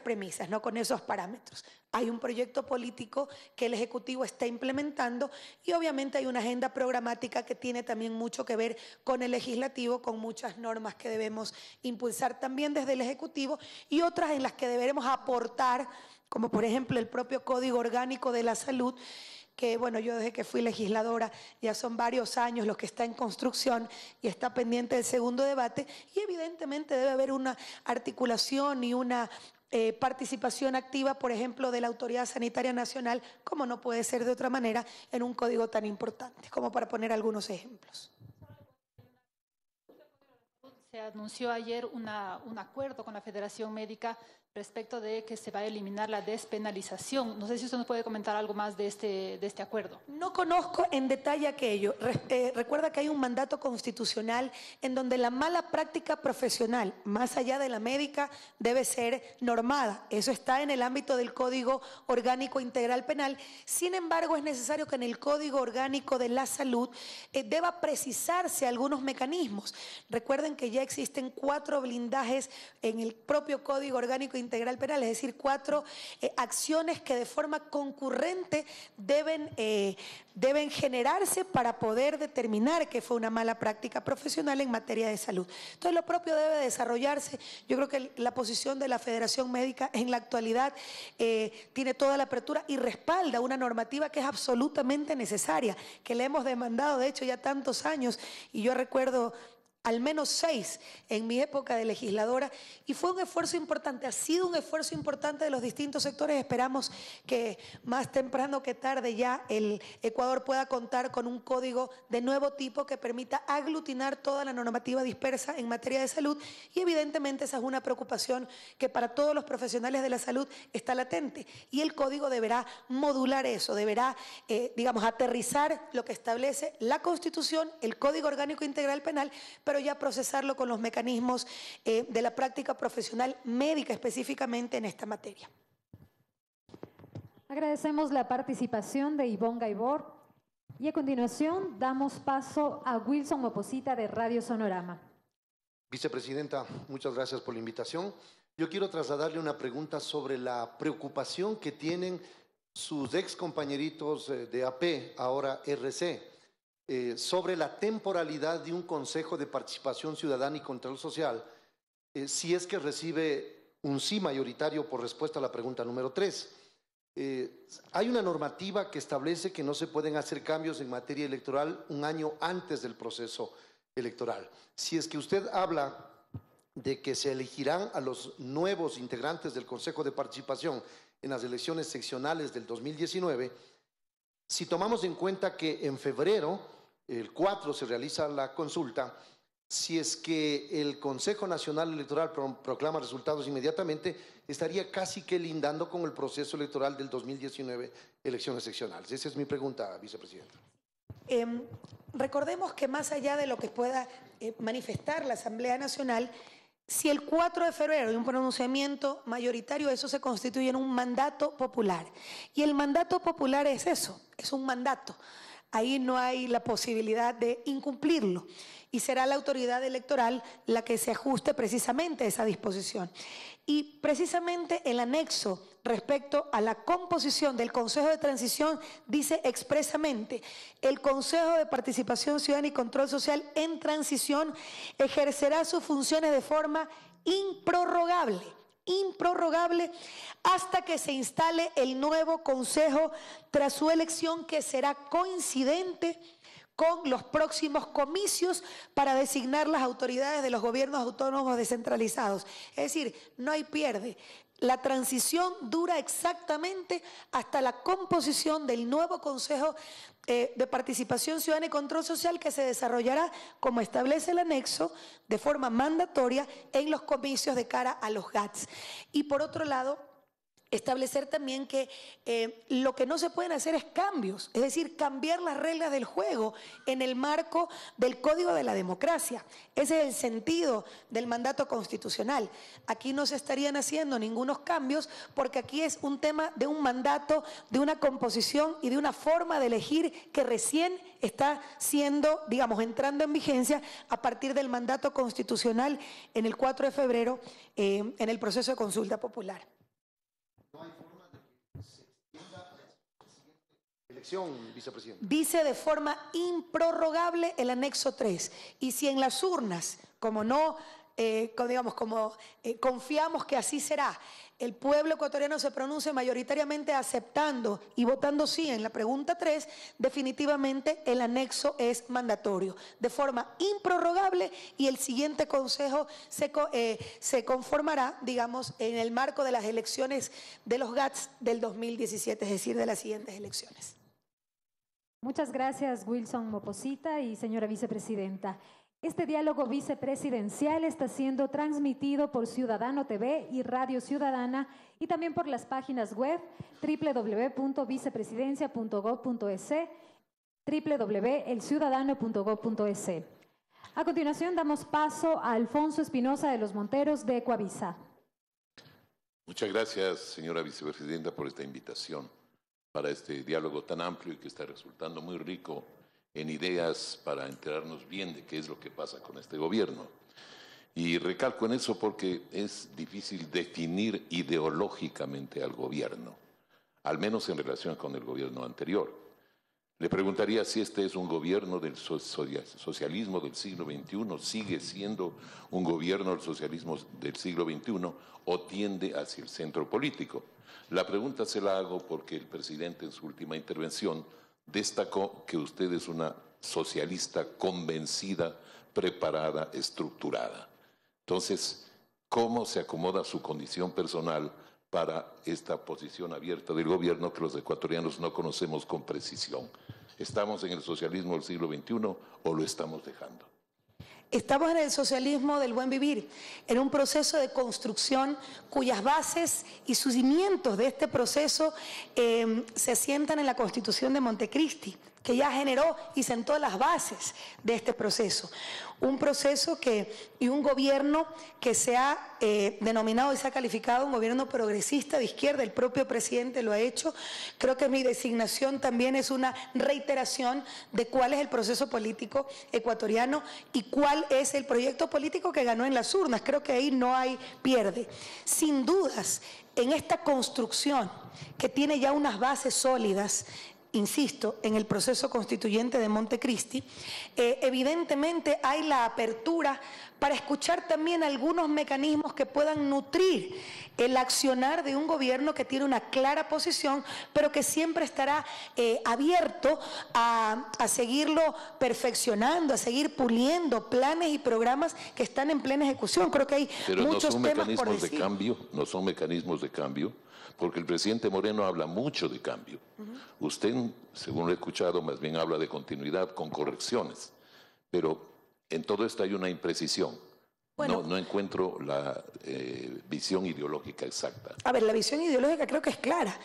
premisas, no con esos parámetros. Hay un proyecto político que el Ejecutivo está implementando y obviamente hay una agenda programática que tiene también mucho que ver con el Legislativo, con muchas normas que debemos impulsar también desde el Ejecutivo y otras en las que deberemos aportar, como por ejemplo el propio Código Orgánico de la Salud, que bueno, yo desde que fui legisladora ya son varios años los que está en construcción y está pendiente del segundo debate y evidentemente debe haber una articulación y una participación activa, por ejemplo, de la Autoridad Sanitaria Nacional, como no puede ser de otra manera, en un código tan importante, como para poner algunos ejemplos. Se anunció ayer un acuerdo con la Federación Médica respecto de que se va a eliminar la despenalización. No sé si usted nos puede comentar algo más de este acuerdo. No conozco en detalle aquello. Recuerda que hay un mandato constitucional en donde la mala práctica profesional, más allá de la médica, debe ser normada. Eso está en el ámbito del Código Orgánico Integral Penal. Sin embargo, es necesario que en el Código Orgánico de la Salud deba precisarse algunos mecanismos. Recuerden que ya existen 4 blindajes en el propio Código Orgánico Integral Penal, es decir, 4 acciones que de forma concurrente deben generarse para poder determinar que fue una mala práctica profesional en materia de salud. Entonces, lo propio debe desarrollarse. Yo creo que la posición de la Federación Médica en la actualidad tiene toda la apertura y respalda una normativa que es absolutamente necesaria, que le hemos demandado, de hecho, ya tantos años, y yo recuerdo al menos 6 en mi época de legisladora, y fue un esfuerzo importante, ha sido un esfuerzo importante de los distintos sectores. Esperamos que más temprano que tarde ya el Ecuador pueda contar con un código de nuevo tipo que permita aglutinar toda la normativa dispersa en materia de salud, y evidentemente esa es una preocupación que para todos los profesionales de la salud está latente, y el código deberá modular eso, deberá, aterrizar lo que establece la Constitución, el Código Orgánico Integral Penal, pero ya procesarlo con los mecanismos de la práctica profesional médica específicamente en esta materia. Agradecemos la participación de Ivonne Gaibor y a continuación damos paso a Wilson Moposita de Radio Sonorama. Vicepresidenta, muchas gracias por la invitación. Yo quiero trasladarle una pregunta sobre la preocupación que tienen sus ex compañeritos de AP, ahora RC, sobre la temporalidad de un Consejo de Participación Ciudadana y Control Social, si es que recibe un sí mayoritario por respuesta a la pregunta número 3. Hay una normativa que establece que no se pueden hacer cambios en materia electoral un año antes del proceso electoral. Si es que usted habla de que se elegirán a los nuevos integrantes del Consejo de Participación en las elecciones seccionales del 2019, si tomamos en cuenta que en febrero, el 4, se realiza la consulta, si es que el Consejo Nacional Electoral proclama resultados inmediatamente, estaría casi que lindando con el proceso electoral del 2019, elecciones seccionales. Esa es mi pregunta, vicepresidenta. Recordemos que más allá de lo que pueda manifestar la Asamblea Nacional, si el 4 de febrero hay un pronunciamiento mayoritario, eso se constituye en un mandato popular. Y el mandato popular es eso, es un mandato. Ahí no hay la posibilidad de incumplirlo. Y será la autoridad electoral la que se ajuste precisamente a esa disposición. Y precisamente el anexo respecto a la composición del Consejo de Transición dice expresamente: el Consejo de Participación Ciudadana y Control Social en transición ejercerá sus funciones de forma improrrogable hasta que se instale el nuevo Consejo tras su elección, que será coincidente con los próximos comicios para designar las autoridades de los gobiernos autónomos descentralizados. Es decir, no hay pierde. La transición dura exactamente hasta la composición del nuevo Consejo de Participación Ciudadana y Control Social, que se desarrollará, como establece el anexo, de forma mandatoria en los comicios de cara a los GATS. Y por otro lado, establecer también que lo que no se pueden hacer es cambios, es decir, cambiar las reglas del juego en el marco del Código de la Democracia. Ese es el sentido del mandato constitucional. Aquí no se estarían haciendo ningunos cambios, porque aquí es un tema de un mandato, de una composición y de una forma de elegir que recién está siendo, digamos, entrando en vigencia a partir del mandato constitucional en el 4 de febrero en el proceso de consulta popular. Vicepresidenta. Dice de forma improrrogable el anexo 3. Y si en las urnas, como confiamos que así será, el pueblo ecuatoriano se pronuncia mayoritariamente aceptando y votando sí en la pregunta 3, definitivamente el anexo es mandatorio, de forma improrrogable, y el siguiente consejo se conformará, digamos, en el marco de las elecciones de los GATS del 2017, es decir, de las siguientes elecciones. Muchas gracias, Wilson Moposita y señora vicepresidenta. Este diálogo vicepresidencial está siendo transmitido por Ciudadano TV y Radio Ciudadana, y también por las páginas web www.vicepresidencia.gov.es, www.elciudadano.gov.es. A continuación damos paso a Alfonso Espinosa de los Monteros de Ecuavisa. Muchas gracias, señora vicepresidenta, por esta invitación para este diálogo tan amplio y que está resultando muy rico en ideas para enterarnos bien de qué es lo que pasa con este gobierno. Y recalco en eso porque es difícil definir ideológicamente al gobierno, al menos en relación con el gobierno anterior. Le preguntaría si este es un gobierno del socialismo del siglo XXI, sigue siendo un gobierno del socialismo del siglo XXI o tiende hacia el centro político. La pregunta se la hago porque el presidente en su última intervención destacó que usted es una socialista convencida, preparada, estructurada. Entonces, ¿cómo se acomoda su condición personal para esta posición abierta del gobierno que los ecuatorianos no conocemos con precisión? ¿Estamos en el socialismo del siglo XXI o lo estamos dejando? Estamos en el socialismo del buen vivir, en un proceso de construcción cuyas bases y sus cimientos de este proceso se asientan en la Constitución de Montecristi, que ya generó y sentó las bases de este proceso. Un proceso y un gobierno que se ha denominado y se ha calificado un gobierno progresista de izquierda. El propio presidente lo ha hecho. Creo que mi designación también es una reiteración de cuál es el proceso político ecuatoriano y cuál es el proyecto político que ganó en las urnas. Creo que ahí no hay pierde. Sin dudas, en esta construcción que tiene ya unas bases sólidas, insisto, en el proceso constituyente de Montecristi, evidentemente hay la apertura para escuchar también algunos mecanismos que puedan nutrir el accionar de un gobierno que tiene una clara posición, pero que siempre estará abierto a seguirlo perfeccionando, a seguir puliendo planes y programas que están en plena ejecución. Creo que hay muchos temas por decir. De cambio, no son mecanismos de cambio, porque el presidente Moreno habla mucho de cambio. Usted, según lo he escuchado, más bien habla de continuidad con correcciones, pero en todo esto hay una imprecisión. Bueno, no encuentro la visión ideológica exacta. A ver, la visión ideológica creo que es clara.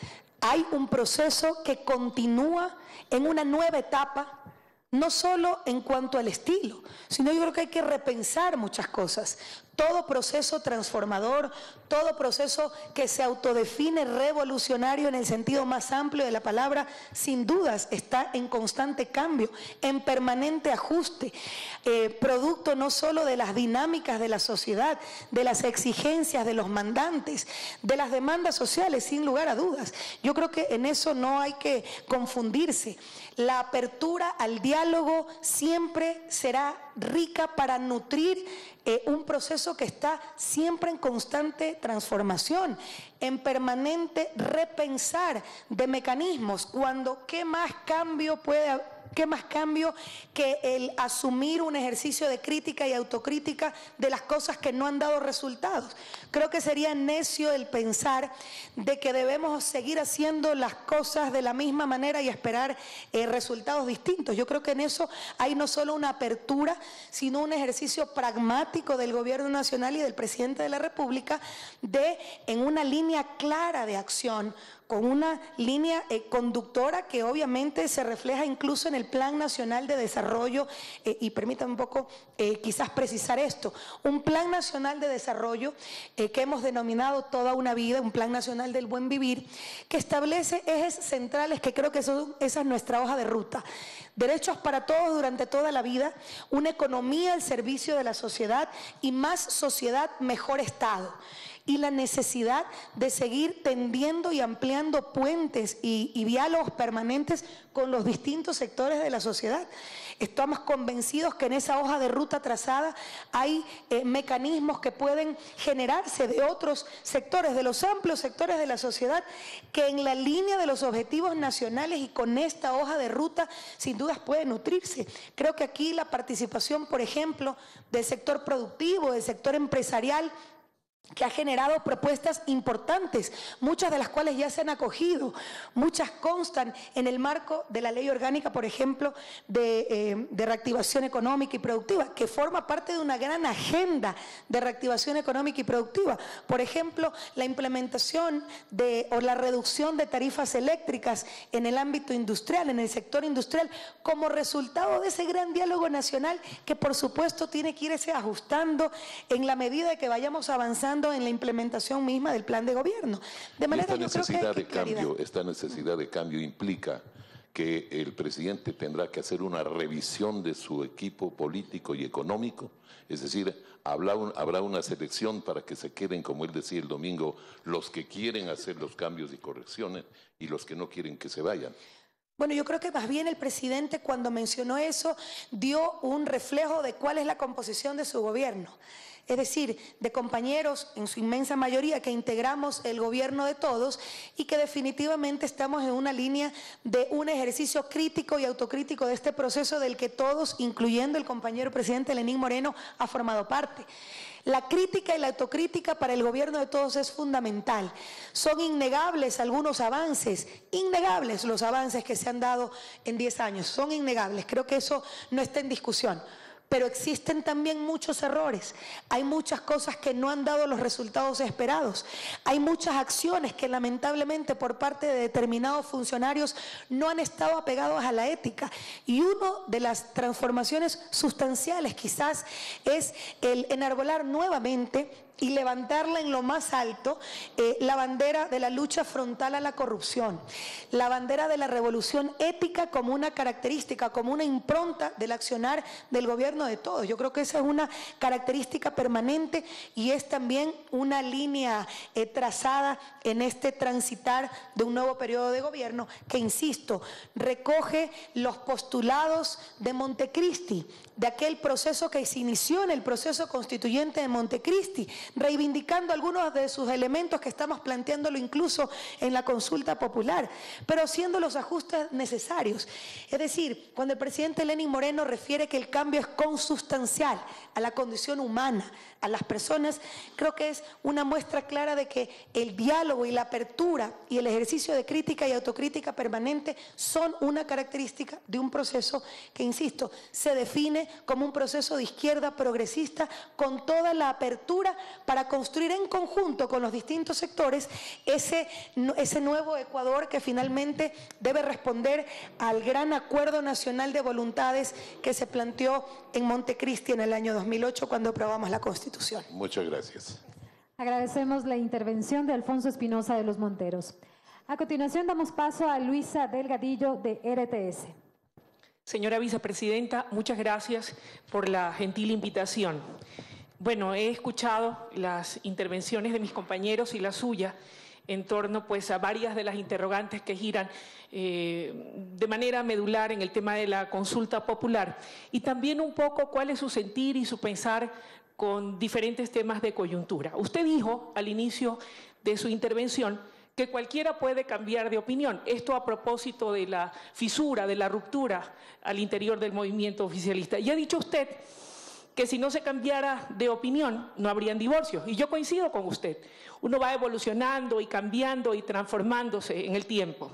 Hay un proceso que continúa en una nueva etapa, no solo en cuanto al estilo, sino yo creo que hay que repensar muchas cosas. Todo proceso transformador, todo proceso que se autodefine revolucionario en el sentido más amplio de la palabra, sin dudas está en constante cambio, en permanente ajuste, producto no solo de las dinámicas de la sociedad, de las exigencias de los mandantes, de las demandas sociales, sin lugar a dudas. Yo creo que en eso no hay que confundirse. La apertura al diálogo siempre será rica para nutrir un proceso que está siempre en constante transformación, en permanente repensar de mecanismos, cuando ¿qué más cambio puede haber? ¿Qué más cambio que el asumir un ejercicio de crítica y autocrítica de las cosas que no han dado resultados? Creo que sería necio el pensar de que debemos seguir haciendo las cosas de la misma manera y esperar resultados distintos. Yo creo que en eso hay no solo una apertura, sino un ejercicio pragmático del Gobierno Nacional y del Presidente de la República de, en una línea clara de acción, con una línea conductora que obviamente se refleja incluso en el Plan Nacional de Desarrollo, y permítanme un poco quizás precisar esto, un Plan Nacional de Desarrollo que hemos denominado Toda una Vida, un Plan Nacional del Buen Vivir, que establece ejes centrales que creo que esa es nuestra hoja de ruta. Derechos para todos durante toda la vida, una economía al servicio de la sociedad y más sociedad, mejor Estado. Y la necesidad de seguir tendiendo y ampliando puentes y diálogos permanentes con los distintos sectores de la sociedad. Estamos convencidos que en esa hoja de ruta trazada hay mecanismos que pueden generarse de otros sectores, de los amplios sectores de la sociedad, que en la línea de los objetivos nacionales y con esta hoja de ruta sin dudas pueden nutrirse. Creo que aquí la participación, por ejemplo, del sector productivo, del sector empresarial, que ha generado propuestas importantes, muchas de las cuales ya se han acogido, muchas constan en el marco de la Ley Orgánica, por ejemplo, de reactivación económica y productiva, que forma parte de una gran agenda de reactivación económica y productiva. Por ejemplo, la implementación o la reducción de tarifas eléctricas en el ámbito industrial, en el sector industrial, como resultado de ese gran diálogo nacional que por supuesto tiene que irse ajustando en la medida de que vayamos avanzando en la implementación misma del plan de gobierno. De manera que esta necesidad de cambio implica que el presidente tendrá que hacer una revisión de su equipo político y económico, es decir, habrá una selección para que se queden, como él decía el domingo, los que quieren hacer los cambios y correcciones y los que no quieren que se vayan. Bueno, yo creo que más bien el presidente, cuando mencionó eso, dio un reflejo de cuál es la composición de su gobierno. Es decir, de compañeros, en su inmensa mayoría, que integramos el gobierno de todos y que definitivamente estamos en una línea de un ejercicio crítico y autocrítico de este proceso del que todos, incluyendo el compañero presidente Lenín Moreno, ha formado parte. La crítica y la autocrítica para el gobierno de todos es fundamental. Son innegables algunos avances, innegables los avances que se han dado en 10 años, son innegables, creo que eso no está en discusión. Pero existen también muchos errores, hay muchas cosas que no han dado los resultados esperados, hay muchas acciones que lamentablemente por parte de determinados funcionarios no han estado apegados a la ética. Y una de las transformaciones sustanciales quizás es el enarbolar nuevamente y levantarla en lo más alto, la bandera de la lucha frontal a la corrupción, la bandera de la revolución ética como una característica, como una impronta del accionar del gobierno de todos. Yo creo que esa es una característica permanente y es también una línea trazada en este transitar de un nuevo periodo de gobierno que, insisto, recoge los postulados de Montecristi, de aquel proceso que se inició en el proceso constituyente de Montecristi, reivindicando algunos de sus elementos que estamos planteándolo incluso en la consulta popular, pero haciendo los ajustes necesarios. Es decir, cuando el presidente Lenín Moreno refiere que el cambio es consustancial a la condición humana, a las personas, creo que es una muestra clara de que el diálogo y la apertura y el ejercicio de crítica y autocrítica permanente son una característica de un proceso que, insisto, se define como un proceso de izquierda progresista con toda la apertura para construir en conjunto con los distintos sectores ese nuevo Ecuador que finalmente debe responder al gran acuerdo nacional de voluntades que se planteó en Montecristi en el año 2008 cuando aprobamos la Constitución. Muchas gracias. Agradecemos la intervención de Alfonso Espinosa de los Monteros. A continuación damos paso a Luisa Delgadillo de RTS. Señora vicepresidenta, muchas gracias por la gentil invitación. Bueno, he escuchado las intervenciones de mis compañeros y la suya en torno pues, a varias de las interrogantes que giran de manera medular en el tema de la consulta popular y también un poco cuál es su sentir y su pensar con diferentes temas de coyuntura. Usted dijo al inicio de su intervención que cualquiera puede cambiar de opinión. Esto a propósito de la fisura, de la ruptura al interior del movimiento oficialista. Y ha dicho usted que si no se cambiara de opinión no habrían divorcios. Y yo coincido con usted. Uno va evolucionando y cambiando y transformándose en el tiempo.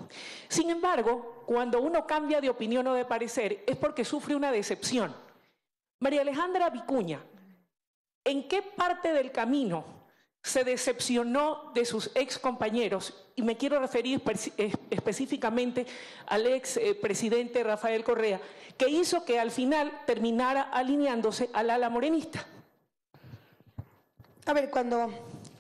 Sin embargo, cuando uno cambia de opinión o de parecer es porque sufre una decepción. María Alejandra Vicuña, ¿en qué parte del camino se decepcionó de sus ex compañeros? Y me quiero referir específicamente al ex presidente Rafael Correa, que hizo que al final terminara alineándose al ala morenista. A ver, cuando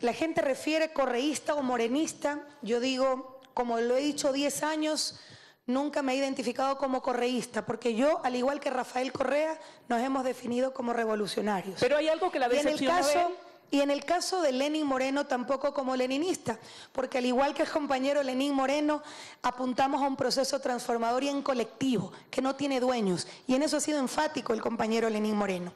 la gente refiere correísta o morenista, yo digo, como lo he dicho 10 años, nunca me he identificado como correísta, porque yo, al igual que Rafael Correa, nos hemos definido como revolucionarios. Pero hay algo que la decepciona de él. Y en el caso de Lenín Moreno tampoco como leninista, porque al igual que el compañero Lenín Moreno, apuntamos a un proceso transformador y en colectivo, que no tiene dueños. Y en eso ha sido enfático el compañero Lenín Moreno.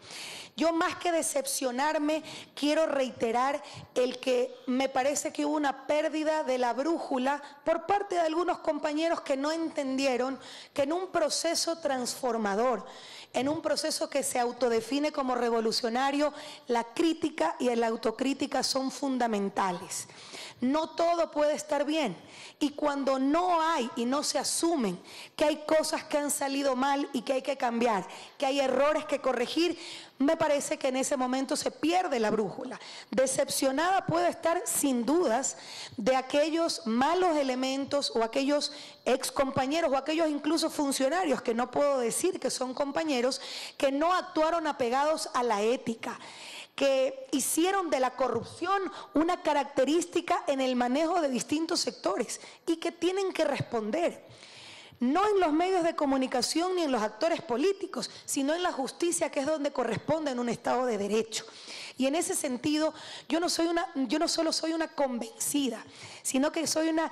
Yo más que decepcionarme, quiero reiterar el que me parece que hubo una pérdida de la brújula por parte de algunos compañeros que no entendieron que en un proceso transformador, en un proceso que se autodefine como revolucionario, la crítica y la autocrítica son fundamentales. No todo puede estar bien y cuando no hay y no se asumen que hay cosas que han salido mal y que hay que cambiar, que hay errores que corregir, me parece que en ese momento se pierde la brújula. Decepcionada puedo estar sin dudas de aquellos malos elementos o aquellos excompañeros o aquellos incluso funcionarios que no puedo decir que son compañeros, que no actuaron apegados a la ética, que hicieron de la corrupción una característica en el manejo de distintos sectores y que tienen que responder. No en los medios de comunicación ni en los actores políticos, sino en la justicia, que es donde corresponde en un Estado de Derecho. Y en ese sentido, yo no solo soy una convencida, sino que soy una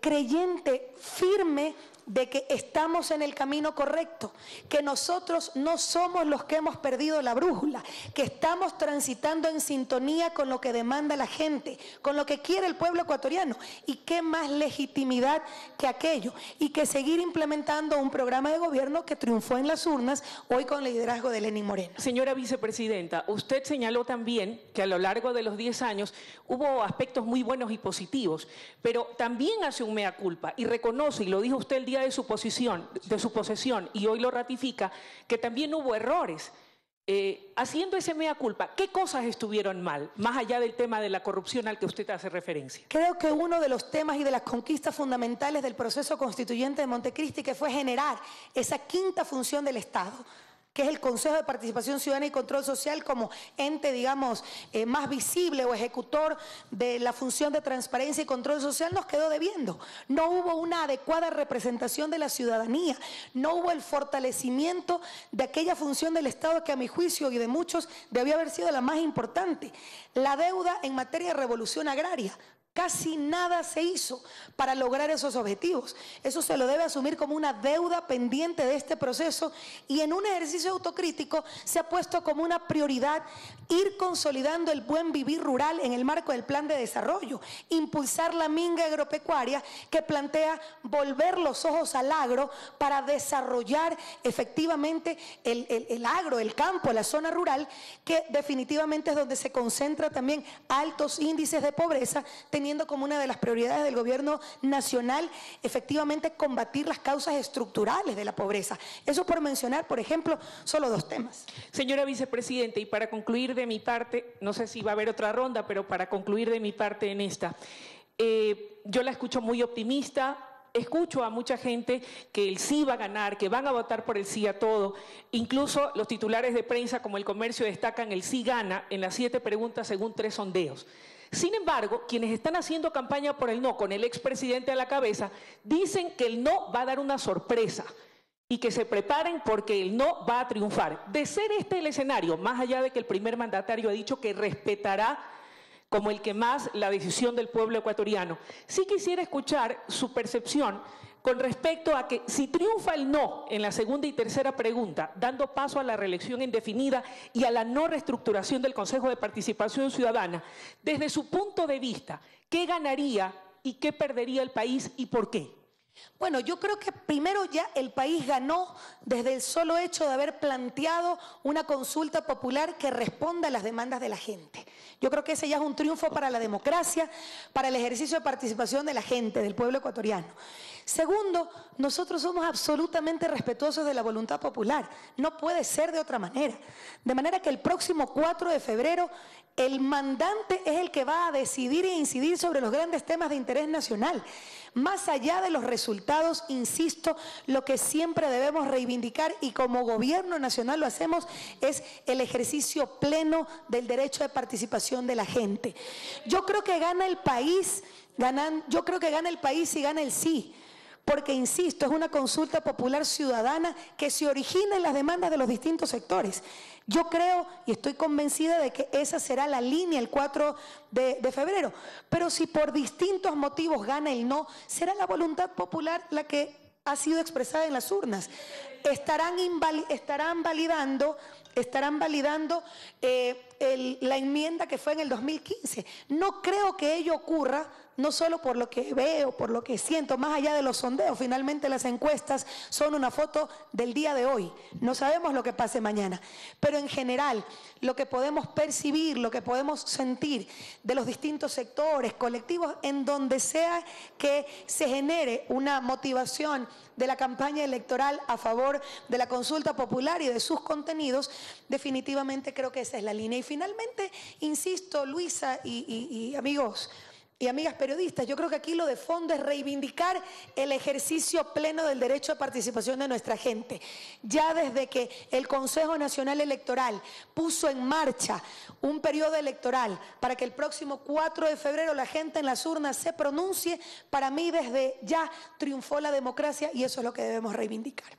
creyente firme de que estamos en el camino correcto, que nosotros no somos los que hemos perdido la brújula, que estamos transitando en sintonía con lo que demanda la gente, con lo que quiere el pueblo ecuatoriano, y qué más legitimidad que aquello, y que seguir implementando un programa de gobierno que triunfó en las urnas hoy con el liderazgo de Lenín Moreno. Señora vicepresidenta, usted señaló también que a lo largo de los 10 años hubo aspectos muy buenos y positivos, pero también hace un mea culpa y reconoce, y lo dijo usted el día de su posesión y hoy lo ratifica, que también hubo errores. Haciendo ese mea culpa, ¿qué cosas estuvieron mal, más allá del tema de la corrupción al que usted hace referencia? Creo que uno de los temas y de las conquistas fundamentales del proceso constituyente de Montecristi, que fue generar esa quinta función del Estado, que es el Consejo de Participación Ciudadana y Control Social, como ente, digamos, más visible o ejecutor de la función de transparencia y control social, nos quedó debiendo. No hubo una adecuada representación de la ciudadanía, no hubo el fortalecimiento de aquella función del Estado que, a mi juicio y de muchos, debía haber sido la más importante. La deuda en materia de revolución agraria. Casi nada se hizo para lograr esos objetivos. Eso se lo debe asumir como una deuda pendiente de este proceso, y en un ejercicio autocrítico se ha puesto como una prioridad ir consolidando el buen vivir rural en el marco del plan de desarrollo, impulsar la minga agropecuaria que plantea volver los ojos al agro para desarrollar efectivamente el agro, el campo, la zona rural, que definitivamente es donde se concentra también altos índices de pobreza, teniendo como una de las prioridades del gobierno nacional efectivamente combatir las causas estructurales de la pobreza. Eso por mencionar, por ejemplo, solo 2 temas. Señora vicepresidenta, y para concluir de mi parte, no sé si va a haber otra ronda, pero para concluir de mi parte en esta, yo la escucho muy optimista. Escucho a mucha gente que el sí va a ganar, que van a votar por el sí a todo. Incluso los titulares de prensa como El Comercio destacan el sí gana en las 7 preguntas según 3 sondeos. Sin embargo, quienes están haciendo campaña por el no, con el expresidente a la cabeza, dicen que el no va a dar una sorpresa y que se preparen porque el no va a triunfar. De ser este el escenario, más allá de que el primer mandatario ha dicho que respetará como el que más la decisión del pueblo ecuatoriano, sí quisiera escuchar su percepción con respecto a que si triunfa el no en la segunda y tercera pregunta, dando paso a la reelección indefinida y a la no reestructuración del Consejo de Participación Ciudadana, desde su punto de vista, ¿qué ganaría y qué perdería el país y por qué? Bueno, yo creo que primero ya el país ganó desde el solo hecho de haber planteado una consulta popular que responda a las demandas de la gente. Yo creo que ese ya es un triunfo para la democracia, para el ejercicio de participación de la gente, del pueblo ecuatoriano. Segundo, nosotros somos absolutamente respetuosos de la voluntad popular. No puede ser de otra manera. De manera que el próximo 4 de febrero el mandante es el que va a decidir e incidir sobre los grandes temas de interés nacional. Más allá de los resultados, insisto, lo que siempre debemos reivindicar, y como gobierno nacional lo hacemos, es el ejercicio pleno del derecho de participación de la gente. Yo creo que gana el país, y gana el sí. Porque, insisto, es una consulta popular ciudadana que se origina en las demandas de los distintos sectores. Yo creo y estoy convencida de que esa será la línea el 4 de febrero. Pero si por distintos motivos gana el no, será la voluntad popular la que ha sido expresada en las urnas. Estarán validando la enmienda que fue en el 2015. No creo que ello ocurra, no solo por lo que veo, por lo que siento, más allá de los sondeos. Finalmente las encuestas son una foto del día de hoy. No sabemos lo que pase mañana. Pero en general, lo que podemos percibir, lo que podemos sentir de los distintos sectores, colectivos, en donde sea que se genere una motivación de la campaña electoral a favor de la consulta popular y de sus contenidos, definitivamente creo que esa es la línea. Y finalmente, insisto, Luisa y amigos y amigas periodistas, yo creo que aquí lo de fondo es reivindicar el ejercicio pleno del derecho de participación de nuestra gente. Ya desde que el Consejo Nacional Electoral puso en marcha un periodo electoral para que el próximo 4 de febrero la gente en las urnas se pronuncie, para mí desde ya triunfó la democracia, y eso es lo que debemos reivindicar.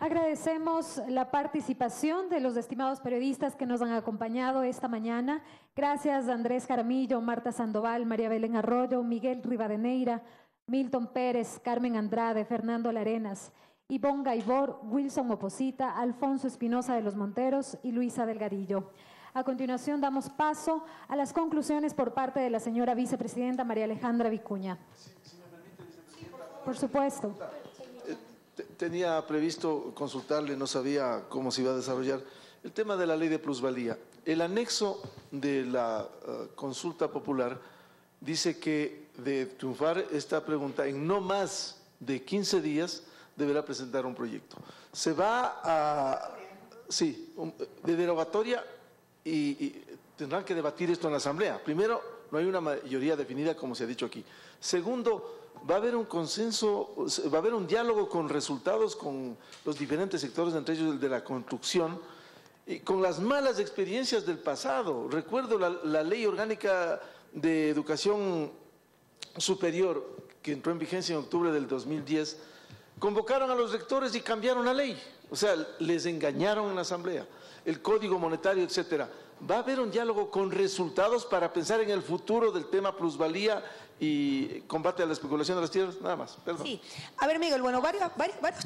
Agradecemos la participación de los estimados periodistas que nos han acompañado esta mañana. Gracias a Andrés Jaramillo, Marta Sandoval, María Belén Arroyo, Miguel Rivadeneira, Milton Pérez, Carmen Andrade, Fernando Larenas, Ivonne Gaibor, Wilson Oposita, Alfonso Espinosa de los Monteros y Luisa Delgadillo. A continuación damos paso a las conclusiones por parte de la señora vicepresidenta María Alejandra Vicuña. Si me permite, vicepresidenta. Por supuesto. Tenía previsto consultarle, no sabía cómo se iba a desarrollar el tema de la ley de plusvalía. El anexo de la consulta popular dice que de triunfar esta pregunta en no más de 15 días deberá presentar un proyecto. Se va a, sí, de derogatoria y tendrán que debatir esto en la Asamblea. Primero no hay una mayoría definida como se ha dicho aquí. Segundo, va a haber un consenso, va a haber un diálogo con resultados con los diferentes sectores, entre ellos el de la construcción, y con las malas experiencias del pasado. Recuerdo la Ley Orgánica de Educación Superior, que entró en vigencia en octubre del 2010, convocaron a los rectores y cambiaron la ley. O sea, les engañaron en la Asamblea. El Código Monetario, etcétera. Va a haber un diálogo con resultados para pensar en el futuro del tema plusvalía y combate a la especulación de las tierras, nada más. Perdón. Sí. A ver, Miguel, bueno, varios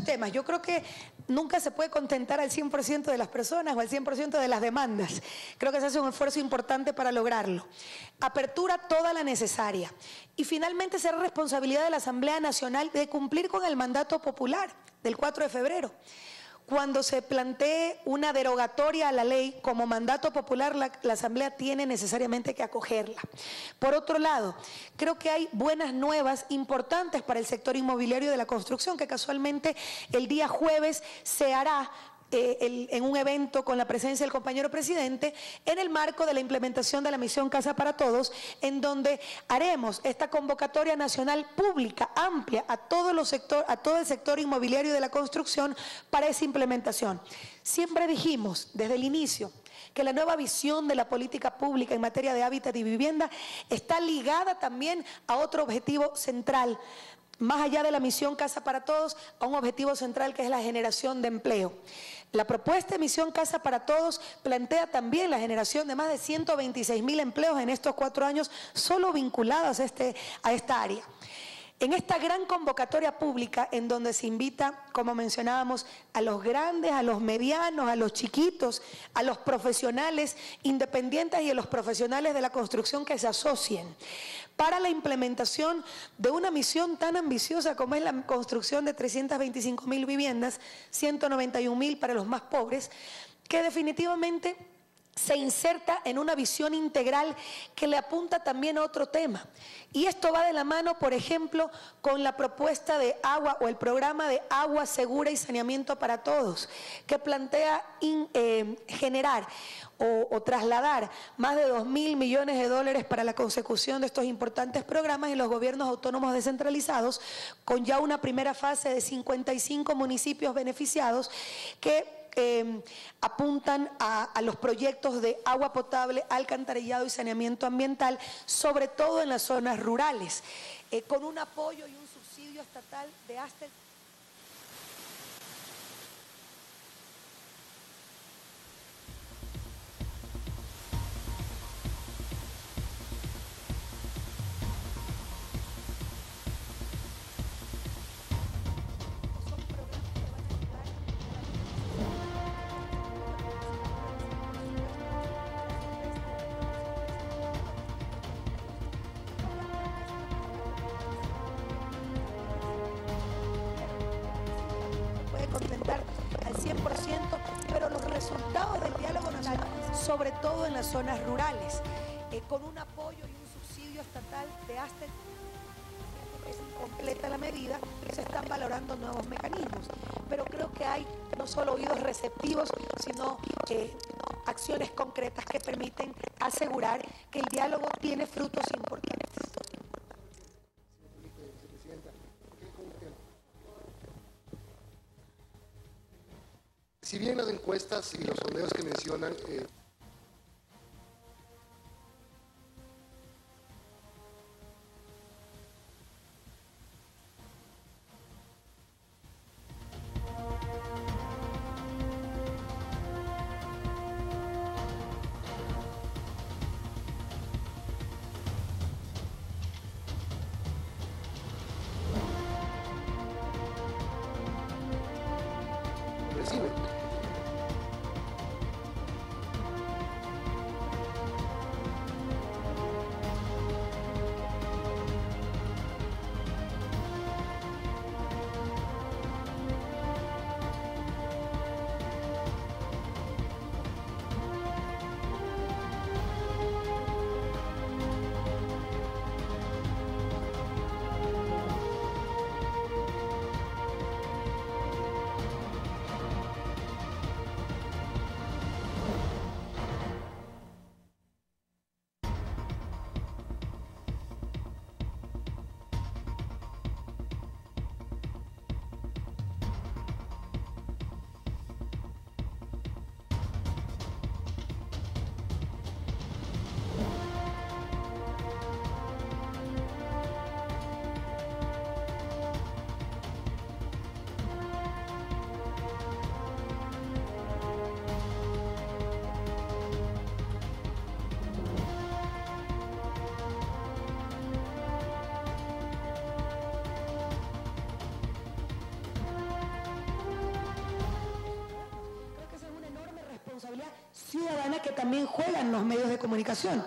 temas. Yo creo que nunca se puede contentar al 100% de las personas o al 100% de las demandas. Creo que se hace un esfuerzo importante para lograrlo. Apertura toda la necesaria. Y finalmente será responsabilidad de la Asamblea Nacional de cumplir con el mandato popular del 4 de febrero. Cuando se plantee una derogatoria a la ley como mandato popular, la Asamblea tiene necesariamente que acogerla. Por otro lado, creo que hay buenas nuevas importantes para el sector inmobiliario de la construcción, que casualmente el día jueves se hará en un evento con la presencia del compañero presidente en el marco de la implementación de la misión Casa para Todos, en donde haremos esta convocatoria nacional pública amplia a todo el sector inmobiliario de la construcción para esa implementación. Siempre dijimos desde el inicio que la nueva visión de la política pública en materia de hábitat y vivienda está ligada también a otro objetivo central, más allá de la misión Casa para Todos, a un objetivo central que es la generación de empleo. La propuesta de misión Casa para Todos plantea también la generación de más de 126.000 empleos en estos 4 años solo vinculados a esta área. En esta gran convocatoria pública en donde se invita, como mencionábamos, a los grandes, a los medianos, a los chiquitos, a los profesionales independientes y a los profesionales de la construcción que se asocien para la implementación de una misión tan ambiciosa como es la construcción de 325.000 viviendas, 191.000 para los más pobres, que definitivamente se inserta en una visión integral que le apunta también a otro tema. Y esto va de la mano, por ejemplo, con la propuesta de agua o el programa de agua segura y saneamiento para todos, que plantea generar o trasladar más de 2.000 millones de dólares para la consecución de estos importantes programas en los gobiernos autónomos descentralizados, con ya una primera fase de 55 municipios beneficiados que apuntan a los proyectos de agua potable, alcantarillado y saneamiento ambiental, sobre todo en las zonas rurales, con un apoyo y un subsidio estatal de hasta el... contentar al 100%, pero los resultados del diálogo nacional, sobre todo en las zonas rurales, con un apoyo y un subsidio estatal de hasta es incompleta la medida, se están valorando nuevos mecanismos, pero creo que hay no solo oídos receptivos, sino acciones concretas que permiten asegurar que el diálogo tiene frutos importantes. Si bien las encuestas y los sondeos que mencionan reciben. que también juegan los medios de comunicación.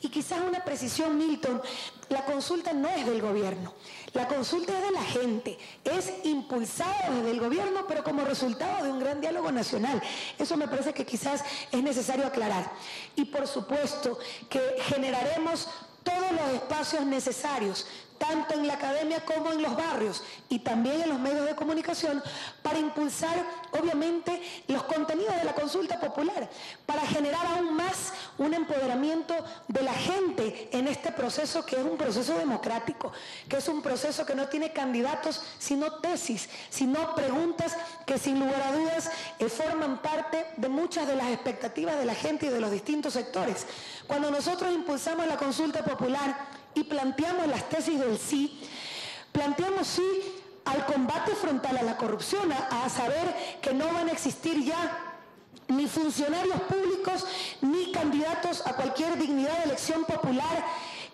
Y quizás una precisión, Milton, la consulta no es del gobierno, la consulta es de la gente, es impulsada desde el gobierno, pero como resultado de un gran diálogo nacional. Eso me parece que quizás es necesario aclarar. Y por supuesto que generaremos todos los espacios necesarios, tanto en la academia como en los barrios y también en los medios de comunicación, para impulsar, obviamente, los contenidos de la consulta popular, para generar aún más un empoderamiento de la gente en este proceso que es un proceso democrático, que es un proceso que no tiene candidatos, sino tesis, sino preguntas que sin lugar a dudas forman parte de muchas de las expectativas de la gente y de los distintos sectores. Cuando nosotros impulsamos la consulta popular y planteamos las tesis del sí, planteamos sí al combate frontal a la corrupción, a saber que no van a existir ya ni funcionarios públicos ni candidatos a cualquier dignidad de elección popular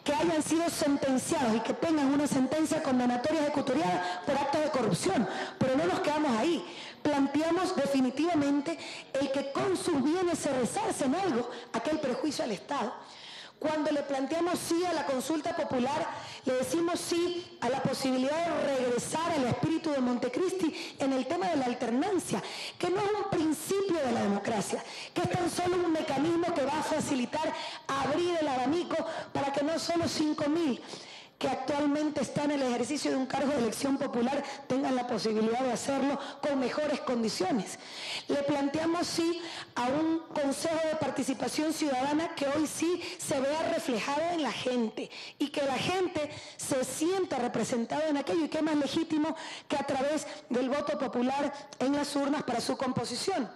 que hayan sido sentenciados y que tengan una sentencia condenatoria ejecutoriada por actos de corrupción. Pero no nos quedamos ahí. Planteamos definitivamente el que con sus bienes se resarce en algo aquel perjuicio al Estado. Cuando le planteamos sí a la consulta popular, le decimos sí a la posibilidad de regresar al espíritu de Montecristi en el tema de la alternancia, que no es un principio de la democracia, que es tan solo un mecanismo que va a facilitar abrir el abanico para que no solo 5.000 que actualmente están en el ejercicio de un cargo de elección popular tengan la posibilidad de hacerlo con mejores condiciones. Le planteamos sí a un consejo de participación ciudadana que hoy sí se vea reflejado en la gente y que la gente se sienta representada en aquello, y qué más legítimo que a través del voto popular en las urnas para su composición.